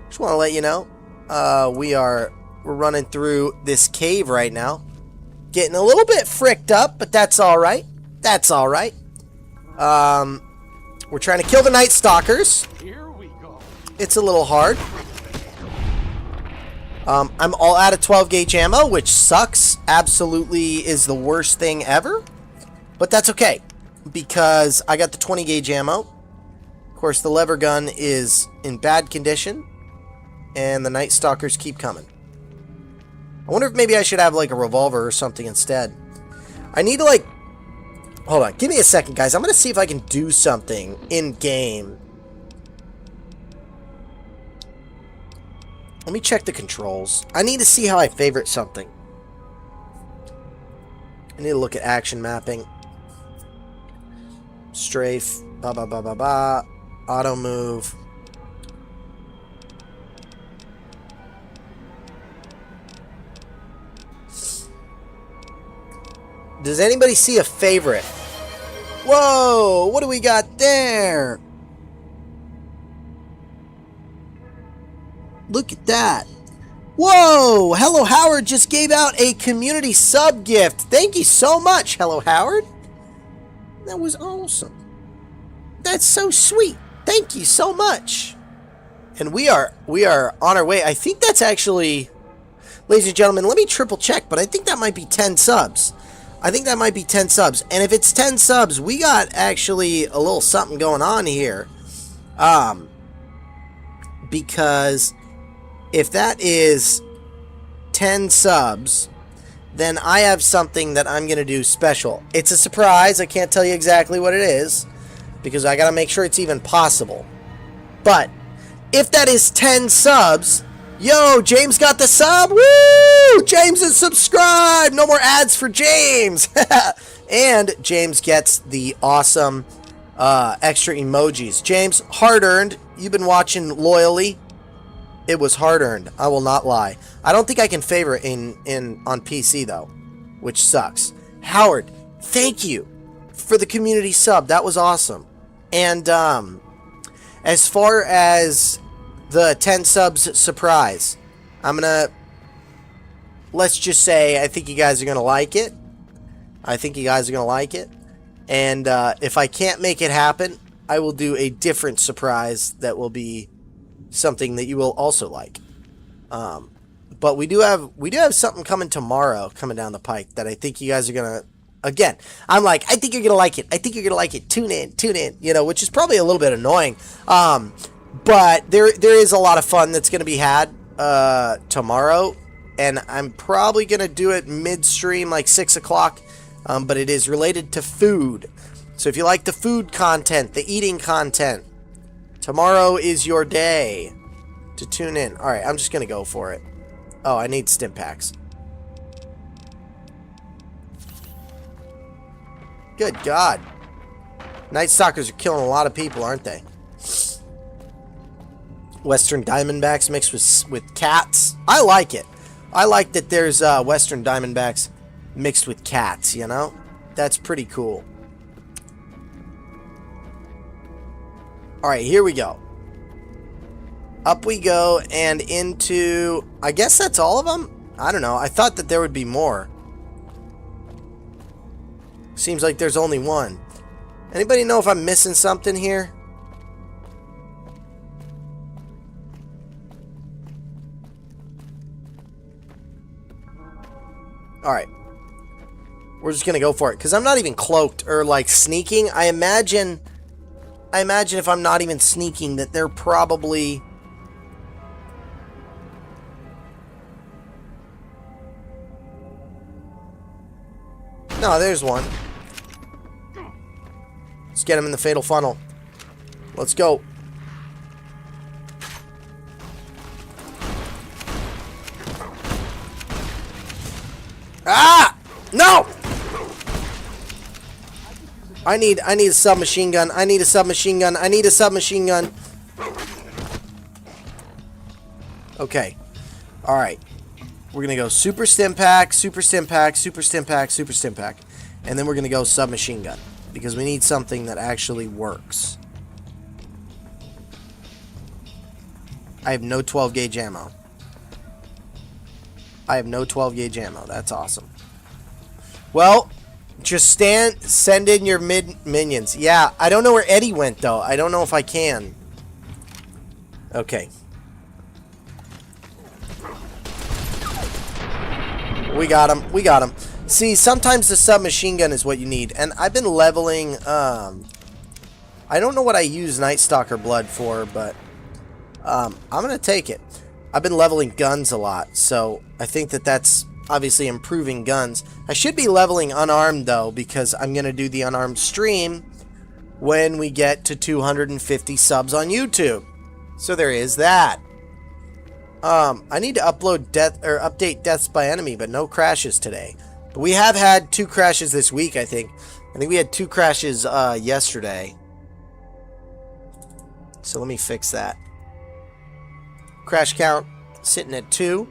just want to let you know we're running through this cave right now. Getting a little bit fricked up, but that's alright. That's alright. We're trying to kill the Night Stalkers. Here we go. It's a little hard. I'm all out of 12 gauge ammo, which sucks. Absolutely is the worst thing ever. But that's okay, because I got the 20 gauge ammo. Of course, the lever gun is in bad condition, and the Night Stalkers keep coming. I wonder if maybe I should have like a revolver or something instead. I need to like... Hold on, give me a second, guys. I'm going to see if I can do something in-game. Let me check the controls. I need to see how I favorite something. I need to look at action mapping. Strafe. Ba ba ba ba ba. Auto move. Does anybody see a favorite? Whoa! What do we got there? Look at that. Whoa! Hello Howard just gave out a community sub gift. Thank you so much, Hello Howard. That was awesome. That's so sweet. Thank you so much. And we are on our way. I think that's actually, ladies and gentlemen, let me triple check, but I think that might be 10 subs. I think that might be 10 subs. And if it's 10 subs, we got actually a little something going on here. Because if that is 10 subs, then I have something that I'm going to do special. It's a surprise. I can't tell you exactly what it is, because I got to make sure it's even possible. But if that is 10 subs... Yo, James got the sub. Woo! James is subscribed. No more ads for James. And James gets the awesome extra emojis. James, hard-earned. You've been watching loyally. It was hard-earned. I will not lie. I don't think I can favor it on PC, though, which sucks. Howard, thank you for the community sub. That was awesome. And As far as the 10 subs surprise, I'm going to, let's just say, I think you guys are going to like it. I think you guys are going to like it. And if I can't make it happen, I will do a different surprise that will be something that you will also like. But we do have something coming tomorrow, coming down the pike, that I think you guys are going to, again, I'm like, I think you're going to like it. I think you're going to like it. Tune in, you know, which is probably a little bit annoying. But there is a lot of fun that's going to be had tomorrow. And I'm probably going to do it midstream, like 6 o'clock. But it is related to food. So if you like the food content, the eating content, tomorrow is your day to tune in. Alright, I'm just going to go for it. Oh, I need stim packs. Good God. Night Stalkers are killing a lot of people, aren't they? Western Diamondbacks mixed with cats. I like it. I like that there's Western Diamondbacks mixed with cats, you know? That's pretty cool. Alright, here we go. Up we go and into... I guess that's all of them? I don't know. I thought that there would be more. Seems like there's only one. Anybody know if I'm missing something here? Alright. We're just gonna go for it. Because I'm not even cloaked or like sneaking. I imagine if I'm not even sneaking that they're probably... No, there's one. Let's get him in the fatal funnel. Let's go. Ah! No! I need a submachine gun. I need a submachine gun. I need a submachine gun. Okay. Alright. We're gonna go super stim pack, super stim pack, super stim pack, super stim pack. And then we're gonna go submachine gun. Because we need something that actually works. I have no 12 gauge ammo. I have no 12 gauge ammo. That's awesome. Well, just send in your minions. Yeah, I don't know where Eddie went though. I don't know if I can. Okay. We got him. We got him. See, sometimes the submachine gun is what you need. And I've been leveling, I don't know what I use Night Stalker blood for, but I'm going to take it. I've been leveling guns a lot, so I think that that's obviously improving guns. I should be leveling unarmed, though, because I'm going to do the unarmed stream when we get to 250 subs on YouTube. So there is that. I need to update deaths by enemy, but no crashes today. But we have had 2 crashes this week, I think. I think we had 2 crashes yesterday. So let me fix that. Crash count sitting at 2.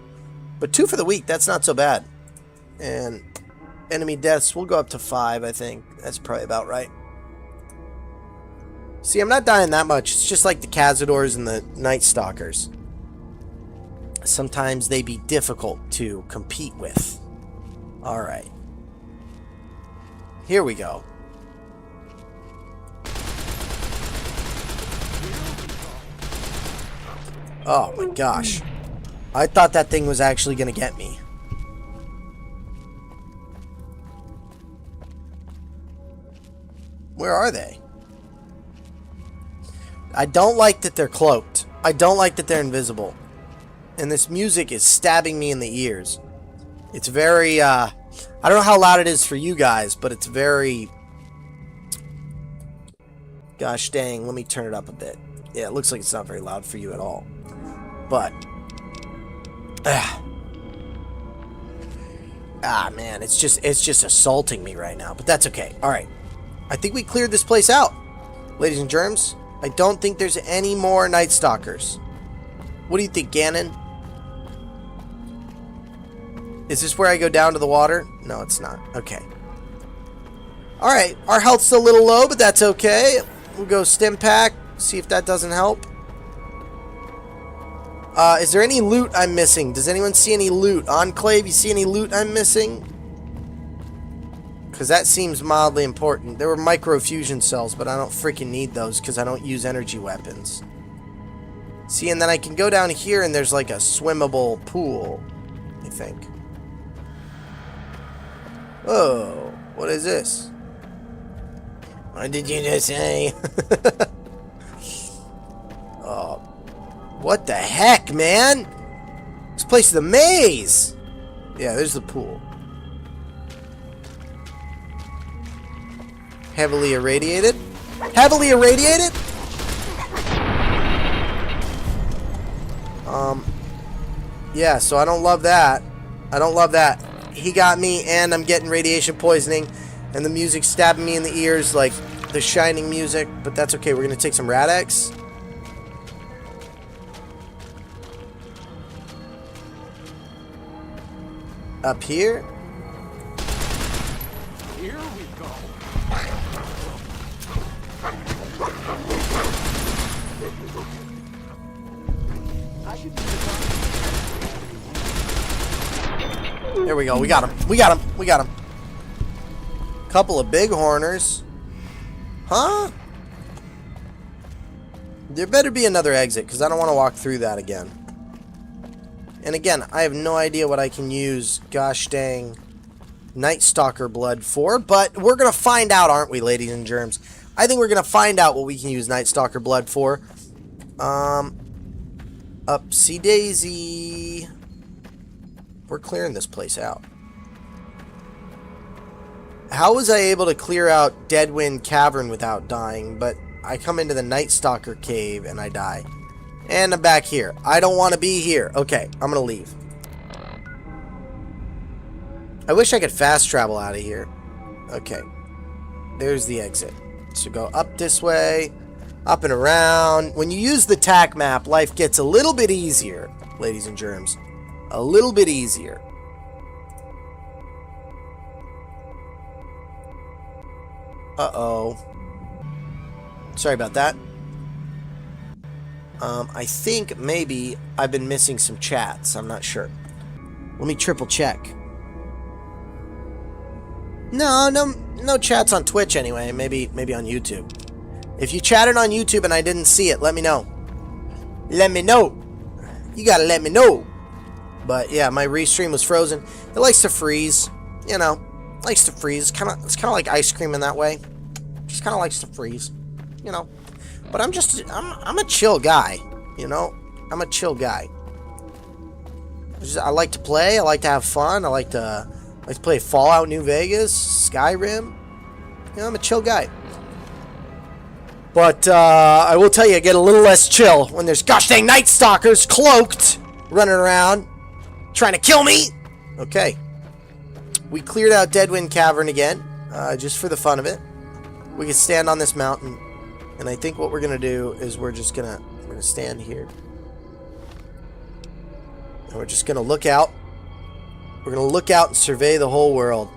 But 2 for the week, that's not so bad. And enemy deaths, we'll go up to 5, I think. That's probably about right. See, I'm not dying that much. It's just like the Cazadors and the Night Stalkers. Sometimes they be difficult to compete with. Alright. Here we go. Oh my gosh. I thought that thing was actually going to get me. Where are they? I don't like that they're cloaked. I don't like that they're invisible. And this music is stabbing me in the ears. It's very, I don't know how loud it is for you guys, but it's very... Gosh dang, let me turn it up a bit. Yeah, it looks like it's not very loud for you at all. But... man, it's just assaulting me right now. But that's okay. Alright. I think we cleared this place out. Ladies and germs, I don't think there's any more Night Stalkers. What do you think, Ganon? Is this where I go down to the water? No, it's not. Okay. Alright, our health's a little low, but that's okay. We'll go stim pack, See if that doesn't help. Is there any loot I'm missing? Does anyone see any loot? Enclave, you see any loot I'm missing? Because that seems mildly important. There were microfusion cells, but I don't freaking need those because I don't use energy weapons. See, and then I can go down here and there's like a swimmable pool, I think. Oh, what is this? What did you just say? Oh, what the heck, man? This place is a maze. Yeah, there's the pool. Heavily irradiated? Heavily irradiated? Yeah, so I don't love that. I don't love that. He got me, and I'm getting radiation poisoning, and the music's stabbing me in the ears like the Shining music, but that's okay. We're going to take some Rad-X. Up here. Here we go. There we go. We got him. We got him. We got him. Couple of big horners. Huh? There better be another exit, because I don't want to walk through that again. And again, I have no idea what I can use gosh dang Night Stalker blood for, but we're going to find out, aren't we, ladies and germs? I think we're going to find out what we can use Night Stalker blood for. Upsy daisy. We're clearing this place out. How was I able to clear out Deadwind Cavern without dying, but I come into the Night Stalker cave and I die? And I'm back here. I don't want to be here. Okay, I'm going to leave. I wish I could fast travel out of here. Okay. There's the exit. So go up this way, up and around. When you use the TAC map, life gets a little bit easier, ladies and germs. A little bit easier. Uh-oh. Sorry about that. I think maybe I've been missing some chats. I'm not sure. Let me triple check. No chats on Twitch anyway. Maybe on YouTube. If you chatted on YouTube and I didn't see it, let me know. Let me know. You gotta let me know. But yeah, my restream was frozen. It likes to freeze. You know, likes to freeze. It's kind of like ice cream in that way. Just kind of likes to freeze. You know. But I'm a chill guy, you know? I'm a chill guy. I like to play, I like to have fun, I like to play Fallout New Vegas, Skyrim. You know, I'm a chill guy. But I will tell you, I get a little less chill when there's gosh dang Night Stalkers cloaked running around trying to kill me. Okay. We cleared out Deadwind Cavern again, just for the fun of it. We can stand on this mountain. And I think what we're going to do is we're going to stand here. And we're just going to look out. We're going to look out and survey the whole world.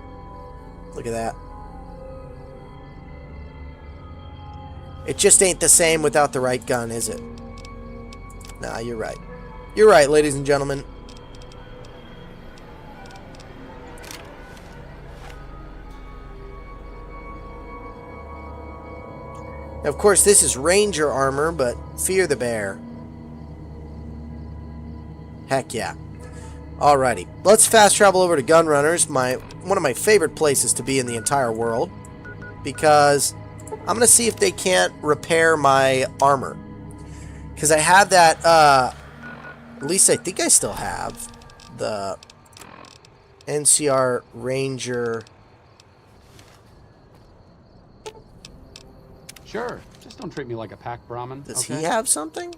Look at that. It just ain't the same without the right gun, is it? Nah, you're right. You're right, ladies and gentlemen. Now, of course, this is Ranger armor, but fear the bear. Heck yeah. Alrighty. Let's fast travel over to Gunrunners, one of my favorite places to be in the entire world. Because I'm going to see if they can't repair my armor. Because I have that, at least I think I still have the NCR Ranger. Sure. Just don't treat me like a pack Brahmin. Does okay? he have something?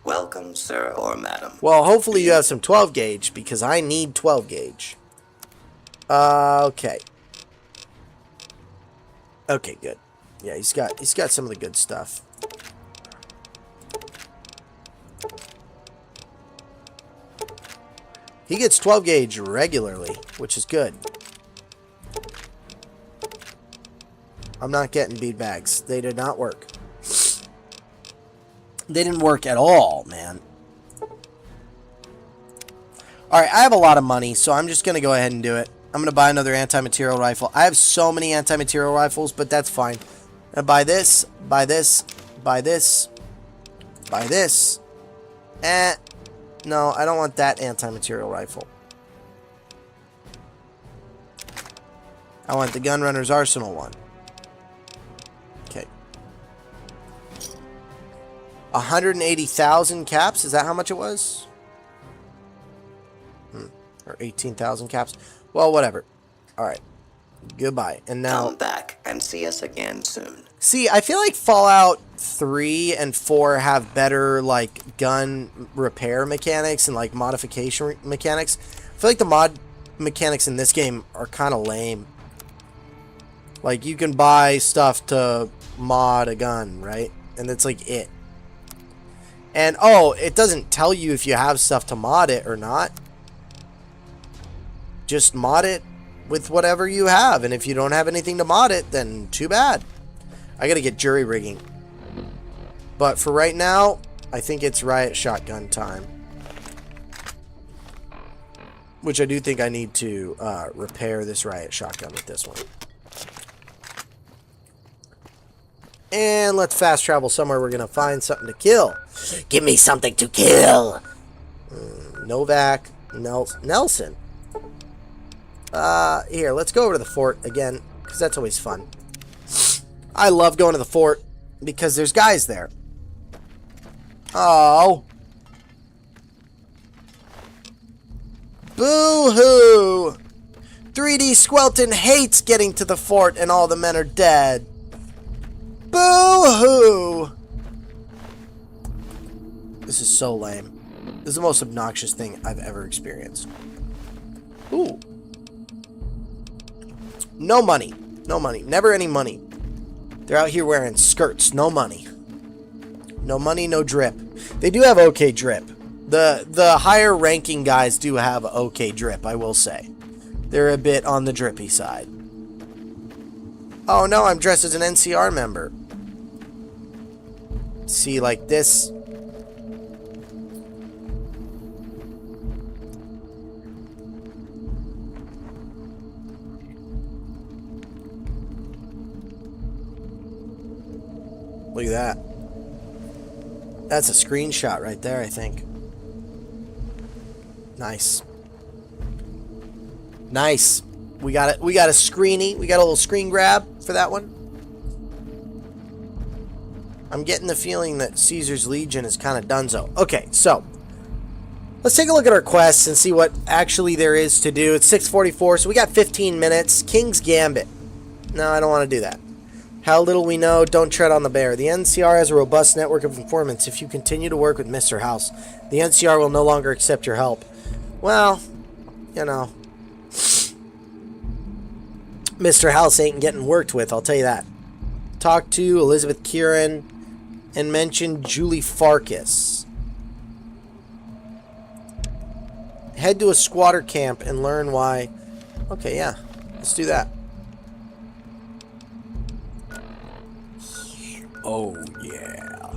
Welcome, sir or madam. Well, hopefully you have some 12 gauge, because I need 12 gauge. Okay. Okay, good. Yeah, he's got some of the good stuff. He gets 12 gauge regularly, which is good. I'm not getting bead bags. They did not work. They didn't work at all, man. Alright, I have a lot of money, so I'm just going to go ahead and do it. I'm going to buy another anti-material rifle. I have so many anti-material rifles, but that's fine. I'm going to buy this, buy this, buy this, buy this. No, I don't want that anti-material rifle. I want the Gunrunner's Arsenal one. Okay. 180,000 caps? Is that how much it was? Or 18,000 caps? Well, whatever. Alright. Goodbye. And now... Come back and see us again soon. See, I feel like Fallout 3 and 4 have better, like, gun repair mechanics and, like, modification mechanics. I feel like the mod mechanics in this game are kind of lame. Like, you can buy stuff to mod a gun, right? And that's, like, it. And, oh, it doesn't tell you if you have stuff to mod it or not. Just mod it with whatever you have. And if you don't have anything to mod it, then too bad. I gotta get jury rigging. But for right now, I think it's riot shotgun time. Which I do think I need to repair this riot shotgun with this one. And let's fast travel somewhere we're gonna find something to kill. Give me something to kill. Novak Nelson. Here, let's go over to the fort again, because that's always fun. I love going to the fort, because there's guys there. Oh. Boo-hoo. 3D Squelton hates getting to the fort, and all the men are dead. Boo-hoo. This is so lame. This is the most obnoxious thing I've ever experienced. Ooh. No money. No money. Never any money. They're out here wearing skirts. No money. No money, no drip. They do have okay drip. The higher ranking guys do have okay drip, I will say. They're a bit on the drippy side. Oh no, I'm dressed as an NCR member. See, like this. Look at that. That's a screenshot right there, I think. Nice. Nice. We got it. We got a screeny. We got a little screen grab for that one. I'm getting the feeling that Caesar's Legion is kind of donezo. Okay, so let's take a look at our quests and see what actually there is to do. It's 6:44, so we got 15 minutes. King's Gambit. No, I don't want to do that. How little we know, don't tread on the bear. The NCR has a robust network of informants. If you continue to work with Mr. House, the NCR will no longer accept your help. Well, you know, Mr. House ain't getting worked with, I'll tell you that. Talk to Elizabeth Kieran and mention Julie Farkas. Head to a squatter camp and learn why. Okay, yeah, let's do that. Oh, yeah.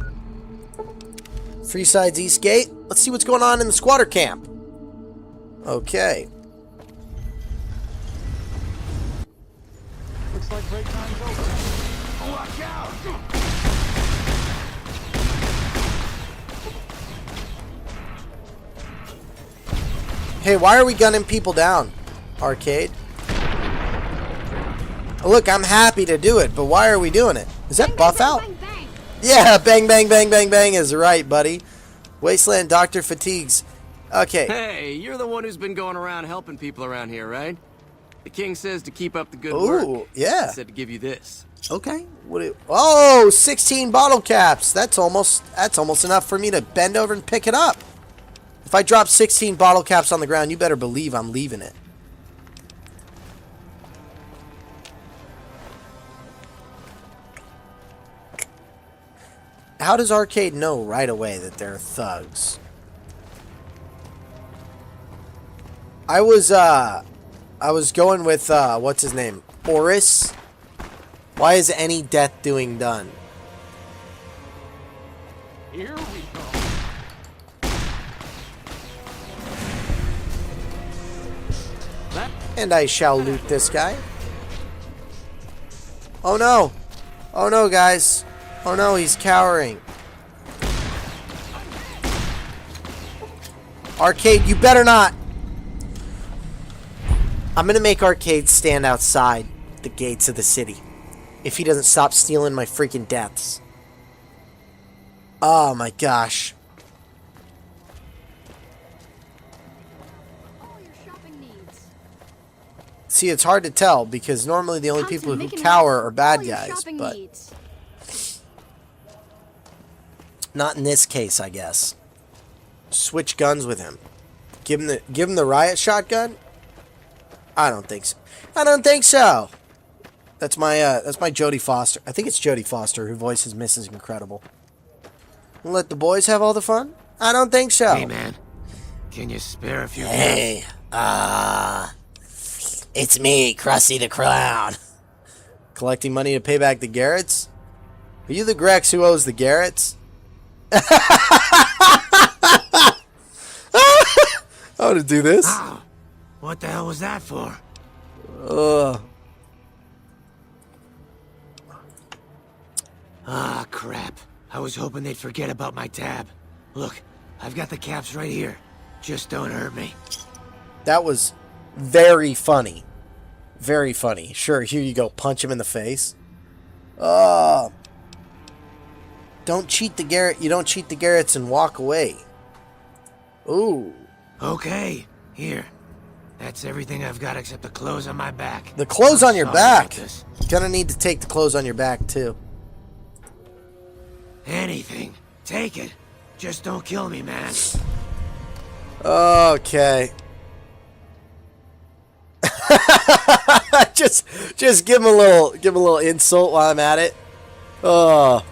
Freeside's East Gate. Let's see what's going on in the squatter camp. Okay. Looks like break time's over. Watch out! Hey, why are we gunning people down, Arcade? Look, I'm happy to do it, but why are we doing it? Is that buff out? Yeah, bang, bang, bang, bang, bang is right, buddy. Wasteland Dr. Fatigues. Okay. Hey, you're the one who's been going around helping people around here, right? The king says to keep up the good Ooh, work. yeah. He said to give you this. Okay. Oh, 16 bottle caps. That's almost enough for me to bend over and pick it up. If I drop 16 bottle caps on the ground, you better believe I'm leaving it. How does Arcade know right away that they're thugs? I was going with, what's his name? Oris. Why is any death doing done? Here we go. And I shall loot this guy. Oh no! Oh no, guys! Oh no, he's cowering. Arcade, you better not! I'm gonna make Arcade stand outside the gates of the city if he doesn't stop stealing my freaking deaths. Oh my gosh. See, it's hard to tell because normally the only people who cower are bad guys, but not in this case, I guess. Switch guns with him. Give him the riot shotgun? I don't think so. I don't think so. That's my Jodie Foster. I think it's Jodie Foster who voices Mrs. Incredible. Let the boys have all the fun? I don't think so. Hey man, can you spare a few Hey, it's me, Krusty the Clown. Collecting money to pay back the Garretts? Are you the Grex who owes the Garretts? I want to do this. Oh, what the hell was that for? Ah, crap. I was hoping they'd forget about my tab. Look, I've got the caps right here. Just don't hurt me. That was very funny. Very funny. Sure, here you go. Punch him in the face. Don't cheat the Garrett. You don't cheat the Garretts and walk away. Ooh. Okay, here. That's everything I've got except the clothes on my back. The clothes on your sorry about back. this. You're gonna need to take the clothes on your back too. Anything. Take it. Just don't kill me, man. Okay. just give him a little insult while I'm at it. Oh.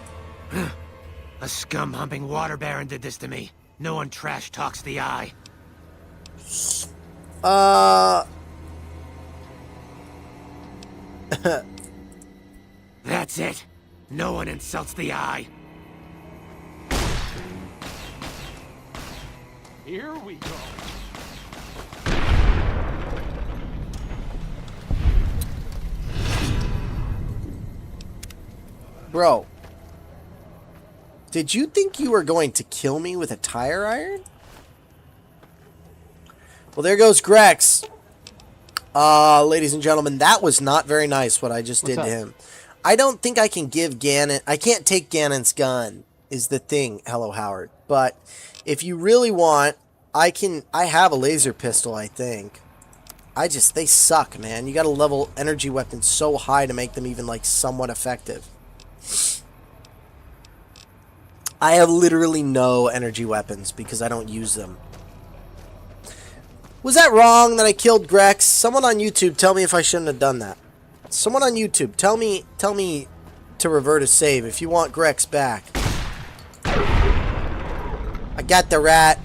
A scum-humping water baron did this to me. No one trash talks the eye. That's it. No one insults the eye. Here we go. Bro. Did you think you were going to kill me with a tire iron? Well, there goes Grex. Ladies and gentlemen, that was not very nice what I just did to him. I don't think I can give Ganon... I can't take Ganon's gun, is the thing, Hello Howard. But if you really want, I have a laser pistol, I think. They suck, man. You gotta level energy weapons so high to make them even, like, somewhat effective. I have literally no energy weapons because I don't use them. Was that wrong that I killed Grex? Someone on YouTube tell me if I shouldn't have done that. Someone on YouTube, tell me to revert a save if you want Grex back. I got the rat.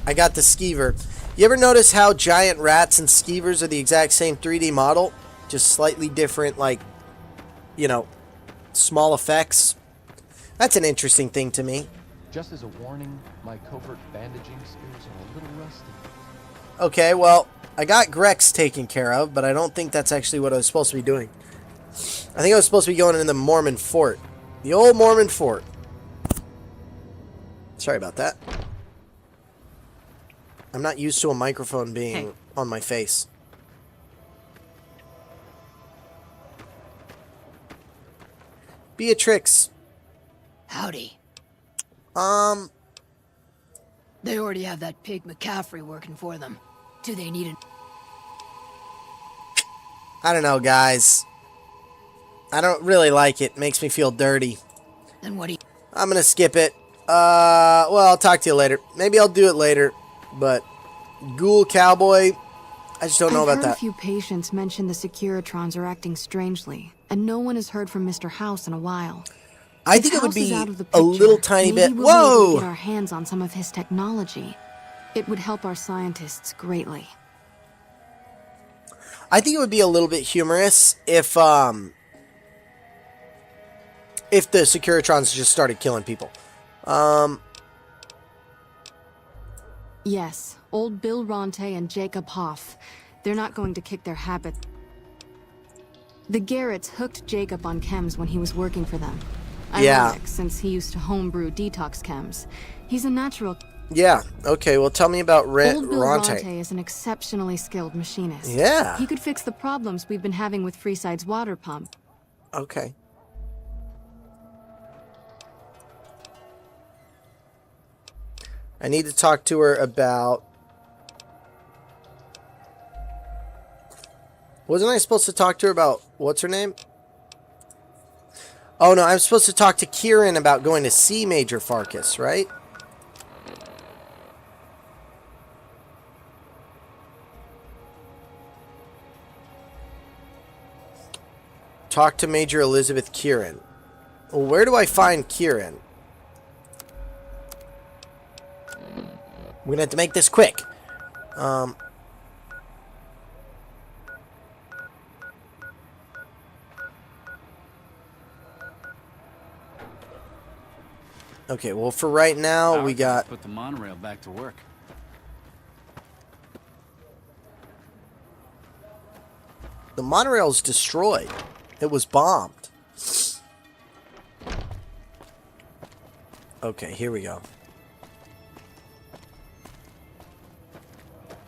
I got the skeever. You ever notice how giant rats and skeevers are the exact same 3D model? Just slightly different, like, you know, small effects. That's an interesting thing to me. Just as a warning, my covert bandaging skills are a little rusty. Okay, well, I got Grex taken care of, but I don't think that's actually what I was supposed to be doing. I think I was supposed to be going in the Mormon fort. The old Mormon fort. Sorry about that. I'm not used to a microphone being on my face. Beatrix. Howdy. They already have that pig McCaffrey working for them. Do they need it? I don't know, guys. I don't really like it. Makes me feel dirty. Then what do you... I'm gonna skip it. Well, I'll talk to you later. Maybe I'll do it later. But Ghoul Cowboy, I just don't know about I've heard that. a few patients mention the Securitrons are acting strangely, and no one has heard from Mr. House in a while. I If think it would House is be out of the a little picture, tiny maybe bit. we'll be able to Whoa! get our hands on some of his technology. It would help our scientists greatly. I think it would be a little bit humorous if if the Securitrons just started killing people. Yes, old Bill Ronte and Jacob Hoff. They're not going to kick their habit. The Garretts hooked Jacob on chems when he was working for them. Yeah. Ironic, since he used to homebrew detox chems. He's a natural. Yeah. Okay. Well, tell me about Old Bill Ronte. Ronte is an exceptionally skilled machinist. Yeah. He could fix the problems we've been having with Freeside's water pump. Okay. I need to talk to her about... Wasn't I supposed to talk to her about... What's her name? Oh, no. I'm supposed to talk to Kieran about going to see Major Farkas, right? Talk to Major Elizabeth Kieran. Well, where do I find Kieran? We're gonna have to make this quick. Okay, well, for right now, we got... Put the monorail back to work. The monorail's destroyed. It was bombed. Okay, here we go.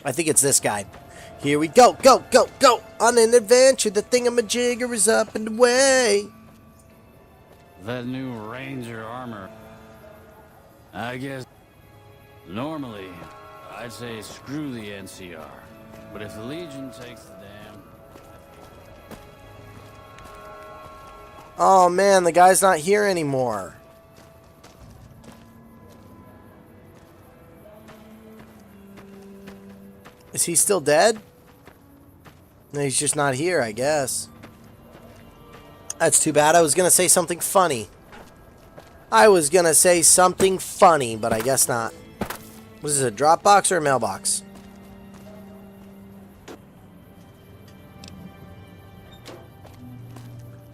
I think it's this guy. Here we go, go, go, go! On an adventure, the thingamajigger is up and away. That new Ranger armor. I guess... Normally, I'd say screw the NCR. But if the Legion takes the dam... Oh man, the guy's not here anymore. Is he still dead? No, he's just not here, I guess. That's too bad. I was going to say something funny. I was going to say something funny, but I guess not. Was this a drop box or a mailbox?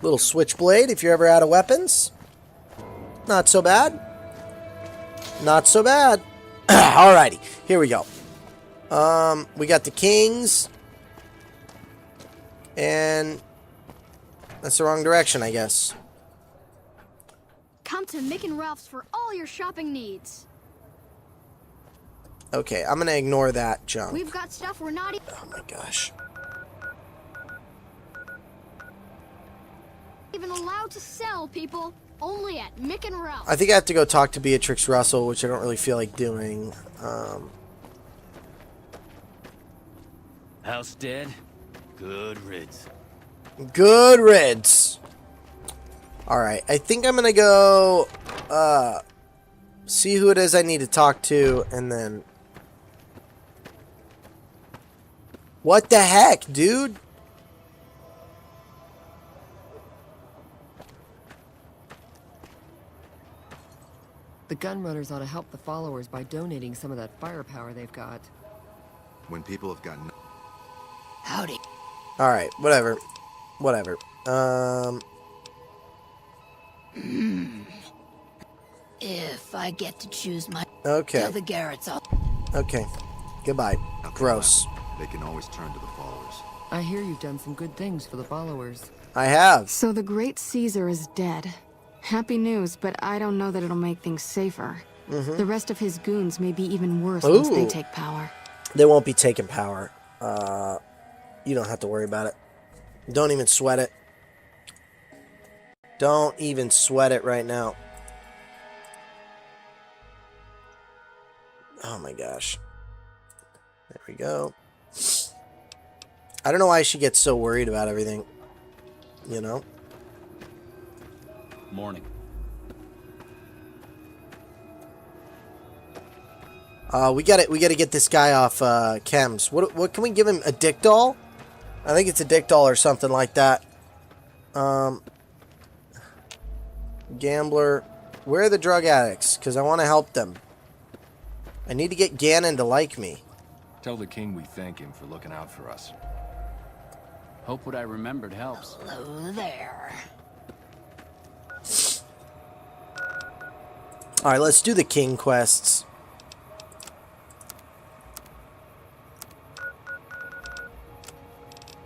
Little switchblade if you're ever out of weapons. Not so bad. Not so bad. Alrighty, here we go. We got the Kings. And that's the wrong direction, I guess. Come to Mick and Ralph's for all your shopping needs. Okay, I'm gonna ignore that junk. We've got stuff we're not Oh my gosh. even allowed to sell, people. Only at Mick and Ralph's. I think I have to go talk to Beatrix Russell, which I don't really feel like doing. House dead? Good rids. Good rids. Alright, I think I'm gonna go see who it is I need to talk to, and then... What the heck, dude? The gunrunners ought to help the followers by donating some of that firepower they've got. When people have gotten... Howdy. Alright, whatever. Whatever. If I get to choose my... Okay. Tell the Garretts I'll... Okay. Goodbye. Gross. They can always turn to the followers. I hear you've done some good things for the followers. I have. So the great Caesar is dead. Happy news, but I don't know that it'll make things safer. The rest of his goons may be even worse once they take power. They won't be taking power. You don't have to worry about it. Don't even sweat it. Don't even sweat it right now. Oh my gosh. There we go. I don't know why she gets so worried about everything. You know? Morning. We gotta get this guy off chems. What can we give him? A dick doll? I think it's a dick doll or something like that. Gambler. Where are the drug addicts? Because I want to help them. I need to get Gannon to like me. Tell the king we thank him for looking out for us. Hope what I remembered helps. Hello there. Alright, let's do the king quests.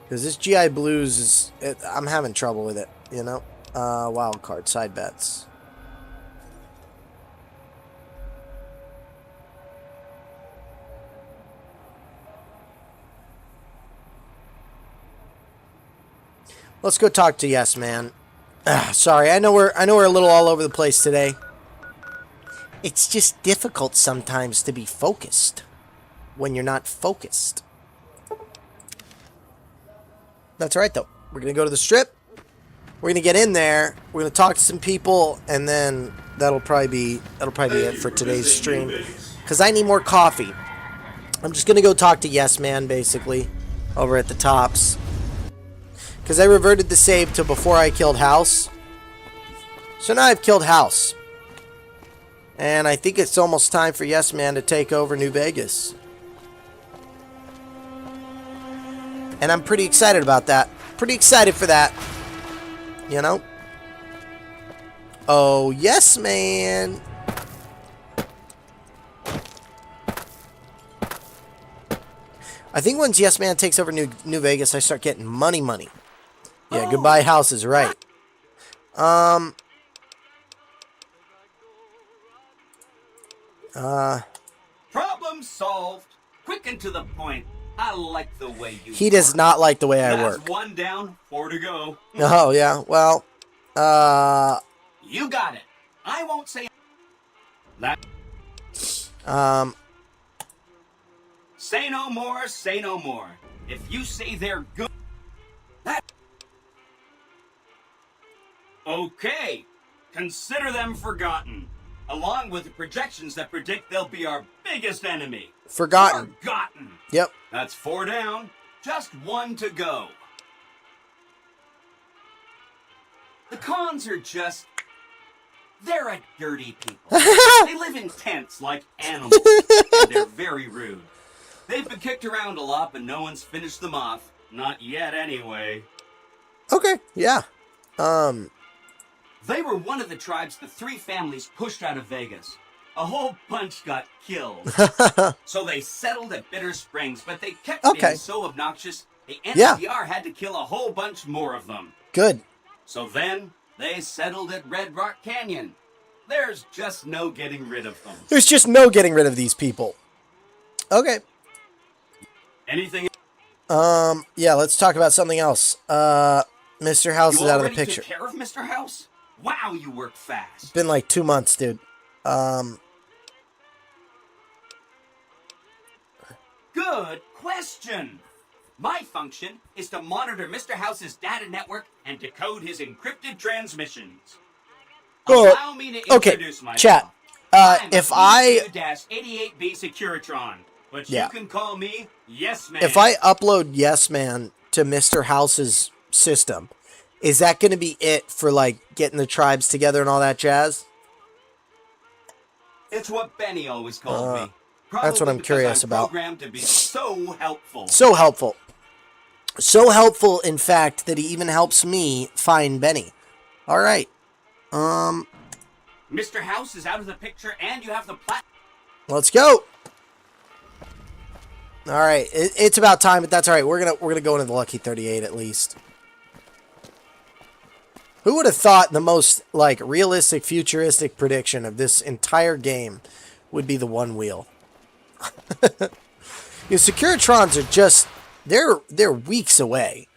Because this GI Blues is... I'm having trouble with it, you know? Wild card, side bets. Let's go talk to Yes Man. Sorry, I know we're a little all over the place today. It's just difficult sometimes to be focused when you're not focused. That's all right though. We're gonna go to the strip. We're gonna get in there. We're gonna talk to some people, and then that'll probably be it for today's stream. Cause I need more coffee. I'm just gonna go talk to Yes Man basically over at the Tops. Because I reverted the save to before I killed House. So now I've killed House. And I think it's almost time for Yes Man to take over New Vegas. And I'm pretty excited about that. Pretty excited for that. You know? Oh, Yes Man. I think once Yes Man takes over New Vegas, I start getting money. Yeah, goodbye House is right. Problem solved. Quick and to the point. I like the way you He does not like the way I work. That's 1 down, 4 to go. Oh, yeah. Well, You got it. I won't say that. Say no more, say no more. If you say they're good, that... Okay. Consider them forgotten. Along with the projections that predict they'll be our biggest enemy. Forgotten. Forgotten. Yep. That's 4 down. Just 1 to go. The cons are just... They're a dirty people. They live in tents like animals. And they're very rude. They've been kicked around a lot, but no one's finished them off. Not yet, anyway. Okay, yeah. They were one of the tribes the 3 families pushed out of Vegas. A whole bunch got killed. So they settled at Bitter Springs, but they kept being so obnoxious, the NCR had to kill a whole bunch more of them. Good. So then, they settled at Red Rock Canyon. There's just no getting rid of them. There's just no getting rid of these people. Okay. Anything? Yeah, let's talk about something else. Mr. House is out of the picture. You already took care of Mr. House? Wow, you work fast. It's been like 2 months, dude. Good question. My function is to monitor Mr. House's data network and decode his encrypted transmissions. Allow me to introduce myself. Chat. If I... 88B Securitron, but you can call me Yes Man. If I upload Yes Man to Mr. House's system, is that going to be it for, like, getting the tribes together and all that jazz? It's what Benny always called me. That's what I'm curious about. Programmed to be so helpful. So helpful. So helpful, in fact, that he even helps me find Benny. All right. Mr. House is out of the picture, and you have the Let's go. All right, it's about time, but that's all right. We're gonna go into the Lucky 38 at least. Who would have thought the most like realistic, futuristic prediction of this entire game would be the one wheel? You know, Securitrons are just they're weeks away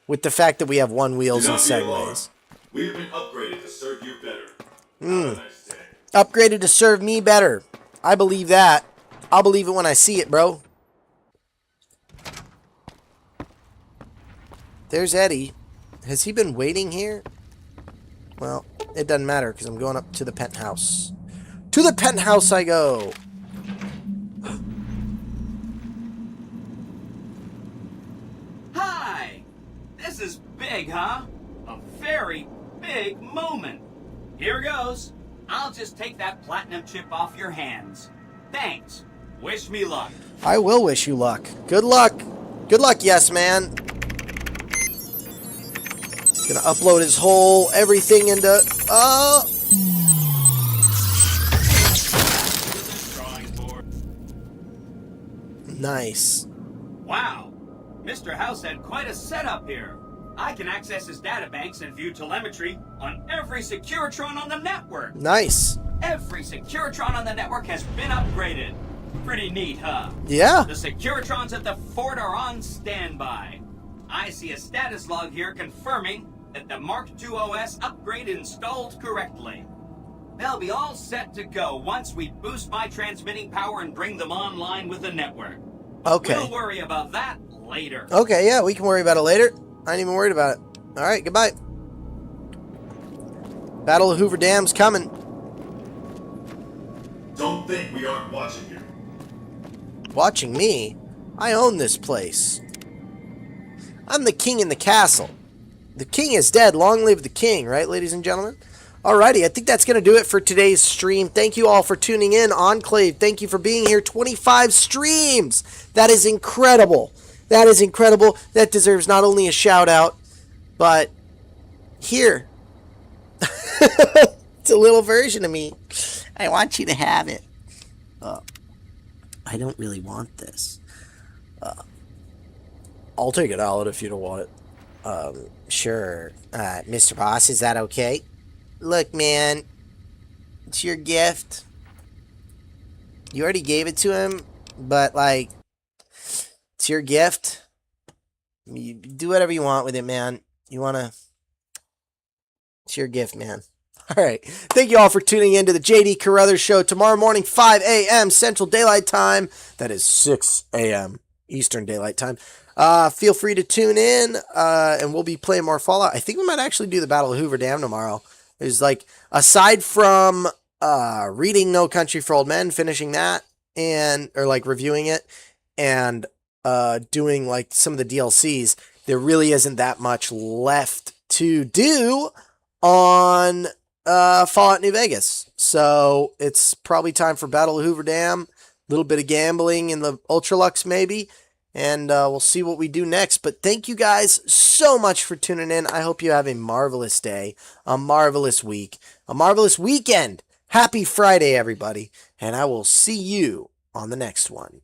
with the fact that we have one wheels and segways. We've been upgraded to serve you better. Nice day. Upgraded to serve me better. I believe that. I'll believe it when I see it, bro. There's Eddie. Has he been waiting here? Well, it doesn't matter because I'm going up to the penthouse. To the penthouse I go. Hi! This is big, huh? A very big moment. Here goes. I'll just take that platinum chip off your hands. Thanks. Wish me luck. I will wish you luck. Good luck. Good luck, Yes Man. Gonna upload his whole everything into Nice. Wow, Mr. House had quite a setup here. I can access his databanks and view telemetry on every Securitron on the network. Nice. Every Securitron on the network has been upgraded. Pretty neat, huh? Yeah. The Securitrons at the fort are on standby. I see a status log here confirming that the Mark II OS upgrade installed correctly. They'll be all set to go once we boost my transmitting power and bring them online with the network. Okay. We'll worry about that later. Okay, yeah, we can worry about it later. I ain't even worried about it. All right, goodbye. Battle of Hoover Dam's coming. Don't think we aren't watching you. Watching me? I own this place. I'm the king in the castle. The king is dead. Long live the king, right, ladies and gentlemen? Alrighty, I think that's going to do it for today's stream. Thank you all for tuning in. Enclave, thank you for being here. 25 streams. That is incredible. That is incredible. That deserves not only a shout out, but here. It's a little version of me. I want you to have it. I don't really want this. I'll take it out if you don't want it. Sure. Mr. Boss, is that okay? Look, man. It's your gift. You already gave it to him, but, like, it's your gift. You do whatever you want with it, man. You want to... It's your gift, man. All right. Thank you all for tuning in to the JD Carruthers Show. Tomorrow morning, 5 a.m. Central Daylight Time. That is 6 a.m. Eastern Daylight Time. Feel free to tune in, and we'll be playing more Fallout. I think we might actually do the Battle of Hoover Dam tomorrow. There's, like, aside from reading No Country for Old Men, finishing that, or, like, reviewing it, and doing, like, some of the DLCs, there really isn't that much left to do on Fallout New Vegas. So it's probably time for Battle of Hoover Dam, a little bit of gambling in the Ultralux maybe, and we'll see what we do next. But thank you guys so much for tuning in. I hope you have a marvelous day, a marvelous week, a marvelous weekend. Happy Friday, everybody, and I will see you on the next one.